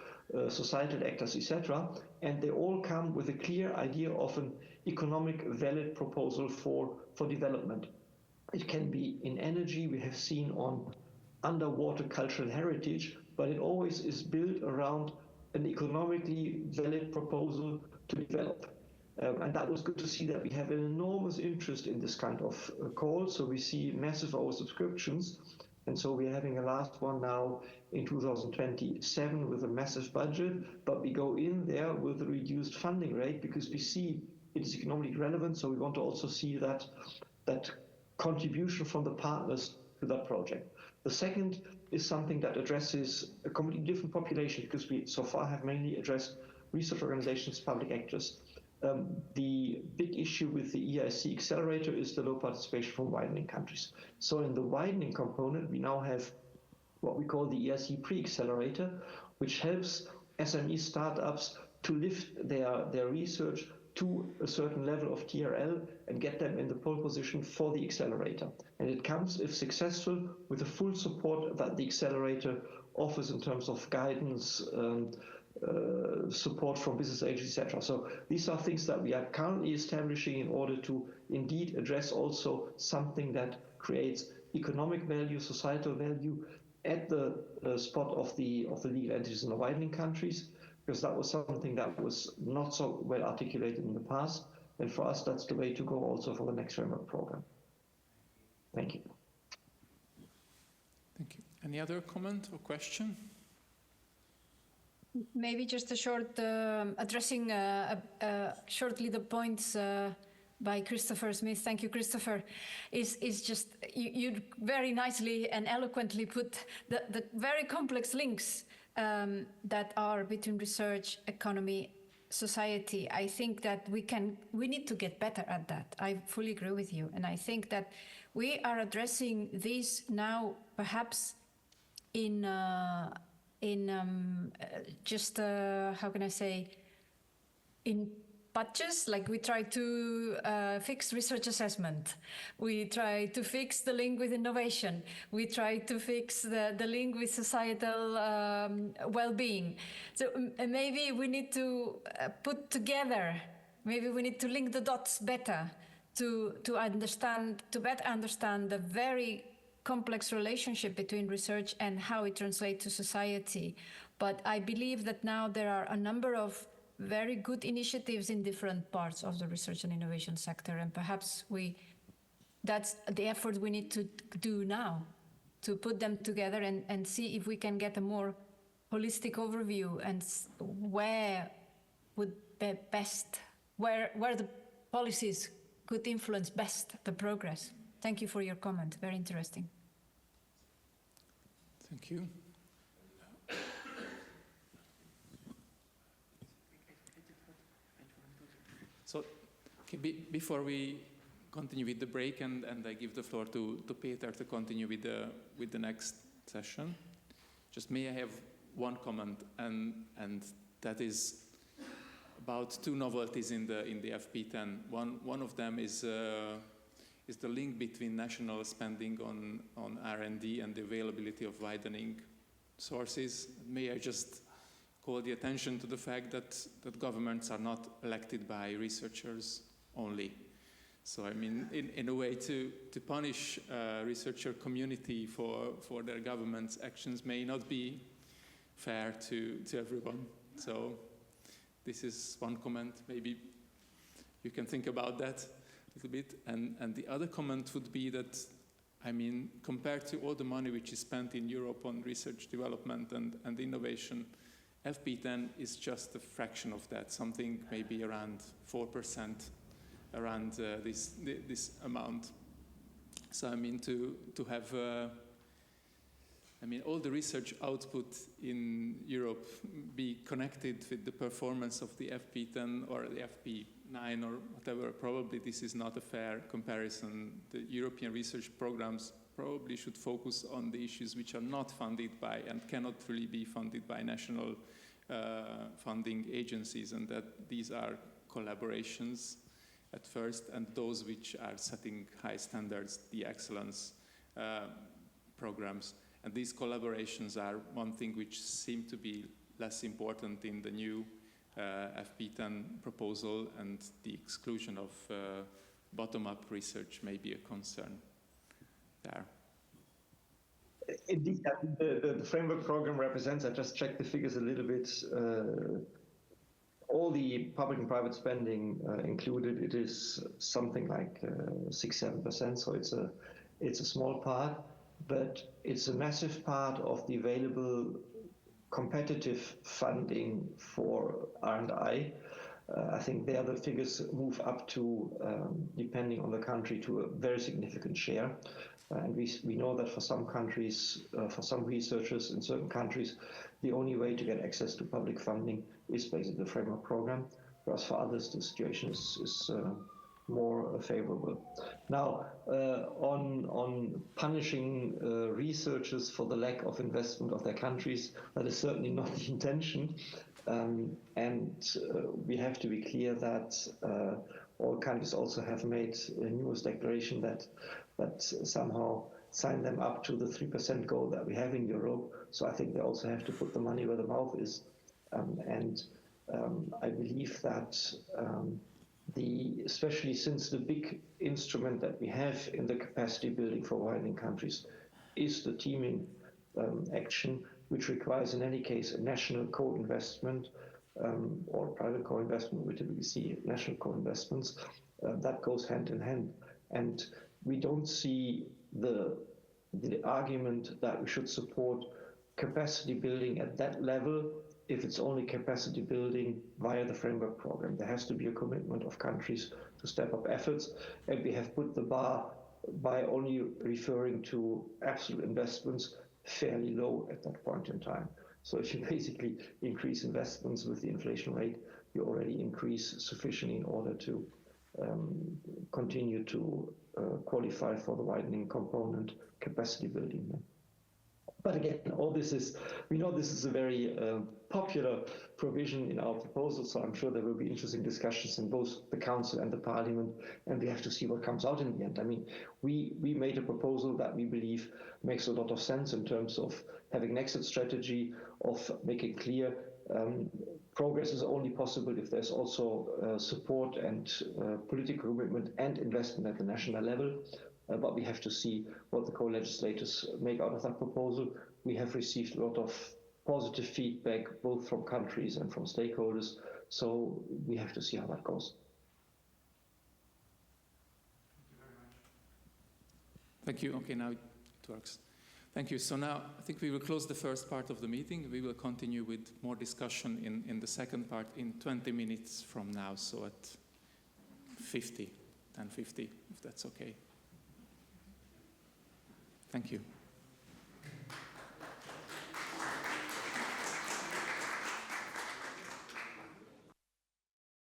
societal actors, etc. And they all come with a clear idea of an economic valid proposal for development. It can be in energy, we have seen on underwater cultural heritage, but it always is built around an economically valid proposal to develop. And that was good to see that we have an enormous interest in this kind of call. So we see massive oversubscriptions. And so we're having a last one now in 2027 with a massive budget, but we go in there with a reduced funding rate because we see it is economically relevant. So we want to also see that contribution from the partners to that project. The second is something that addresses a completely different population, because we so far have mainly addressed research organizations, public actors. The big issue with the EIC accelerator is the low participation from widening countries. So in the widening component, we now have what we call the EIC pre-accelerator, which helps SME startups to lift their research to a certain level of TRL and get them in the pole position for the accelerator. And it comes, if successful, with the full support that the accelerator offers in terms of guidance, support from business agencies, etc. So these are things that we are currently establishing in order to indeed address also something that creates economic value, societal value at the spot of the legal entities in the widening countries, because that was something that was not so well articulated in the past. And for us, that's the way to go also for the next framework program. Thank you. Thank you. Any other comment or question? Maybe just a short, addressing shortly the points by Christopher Smith. Thank you, Christopher. Is just, you very nicely and eloquently put the very complex links that are between research, economy, society. I think that we need to get better at that. I fully agree with you. And I think that we are addressing these now perhaps in just, how can I say, in patches, like we try to fix research assessment. We try to fix the link with innovation. We try to fix the link with societal well-being. So maybe we need to put together, maybe we need to link the dots better to better understand the very complex relationship between research and how it translates to society. But I believe that now there are a number of very good initiatives in different parts of the research and innovation sector, and perhaps that's the effort we need to do now, to put them together and see if we can get a more holistic overview and where would be best, where the policies could influence best the progress. Thank you for your comment. Very interesting. Thank you. So, okay, before we continue with the break, and I give the floor to Peter to continue with the next session, just may I have one comment, and that is about two novelties in the FP10. One of them is the link between national spending on R&D and the availability of widening sources. May I just call the attention to the fact that governments are not elected by researchers only. So I mean, in a way, to punish researcher community for their government's actions may not be fair to everyone. So this is one comment. Maybe you can think about that a little bit. And the other comment would be that, I mean, compared to all the money which is spent in Europe on research development and innovation, FP10 is just a fraction of that, something maybe around 4%, around this amount. So I mean, to have, I mean, all the research output in Europe be connected with the performance of the FP10 or the FP9 or whatever, probably this is not a fair comparison. The European research programs probably should focus on the issues which are not funded by and cannot really be funded by national funding agencies, and that these are collaborations at first, and those which are setting high standards, the excellence programs. And these collaborations are one thing which seem to be less important in the new FP10 proposal, and the exclusion of bottom-up research may be a concern there. Indeed, the framework program represents, I just checked the figures a little bit, all the public and private spending included. It is something like 6-7%, so it's a small part, but it's a massive part of the available competitive funding for R&I. I think there the figures move up to, depending on the country, to a very significant share. And we know that for some countries, for some researchers in certain countries, the only way to get access to public funding is basically the framework program, whereas for others the situation is more favorable. Now, on punishing researchers for the lack of investment of their countries, that is certainly not the intention. And we have to be clear that all countries also have made a newest declaration that somehow sign them up to the 3% goal that we have in Europe. So I think they also have to put the money where the mouth is. I believe that especially since the big instrument that we have in the capacity building for widening countries is the teaming action, which requires in any case a national co-investment or private co-investment. We typically see national co-investments. That goes hand in hand. And we don't see the argument that we should support capacity building at that level if it's only capacity building via the framework program. There has to be a commitment of countries to step up efforts, and we have put the bar by only referring to absolute investments fairly low at that point in time. So if you basically increase investments with the inflation rate, you already increase sufficiently in order to continue to qualify for the widening component capacity building. But again, all this is, we know this is a very popular provision in our proposal, so I'm sure there will be interesting discussions in both the Council and the Parliament, and we have to see what comes out in the end. I mean, we made a proposal that we believe makes a lot of sense in terms of having an exit strategy, of making clear progress is only possible if there's also support and political commitment and investment at the national level. But we have to see what the co-legislators make out of that proposal. We have received a lot of positive feedback, both from countries and from stakeholders. So we have to see how that goes. Thank you. Okay, now it works. Thank you. So now I think we will close the first part of the meeting. We will continue with more discussion in the second part in 20 minutes from now. So at 10:50, if that's okay. Thank you.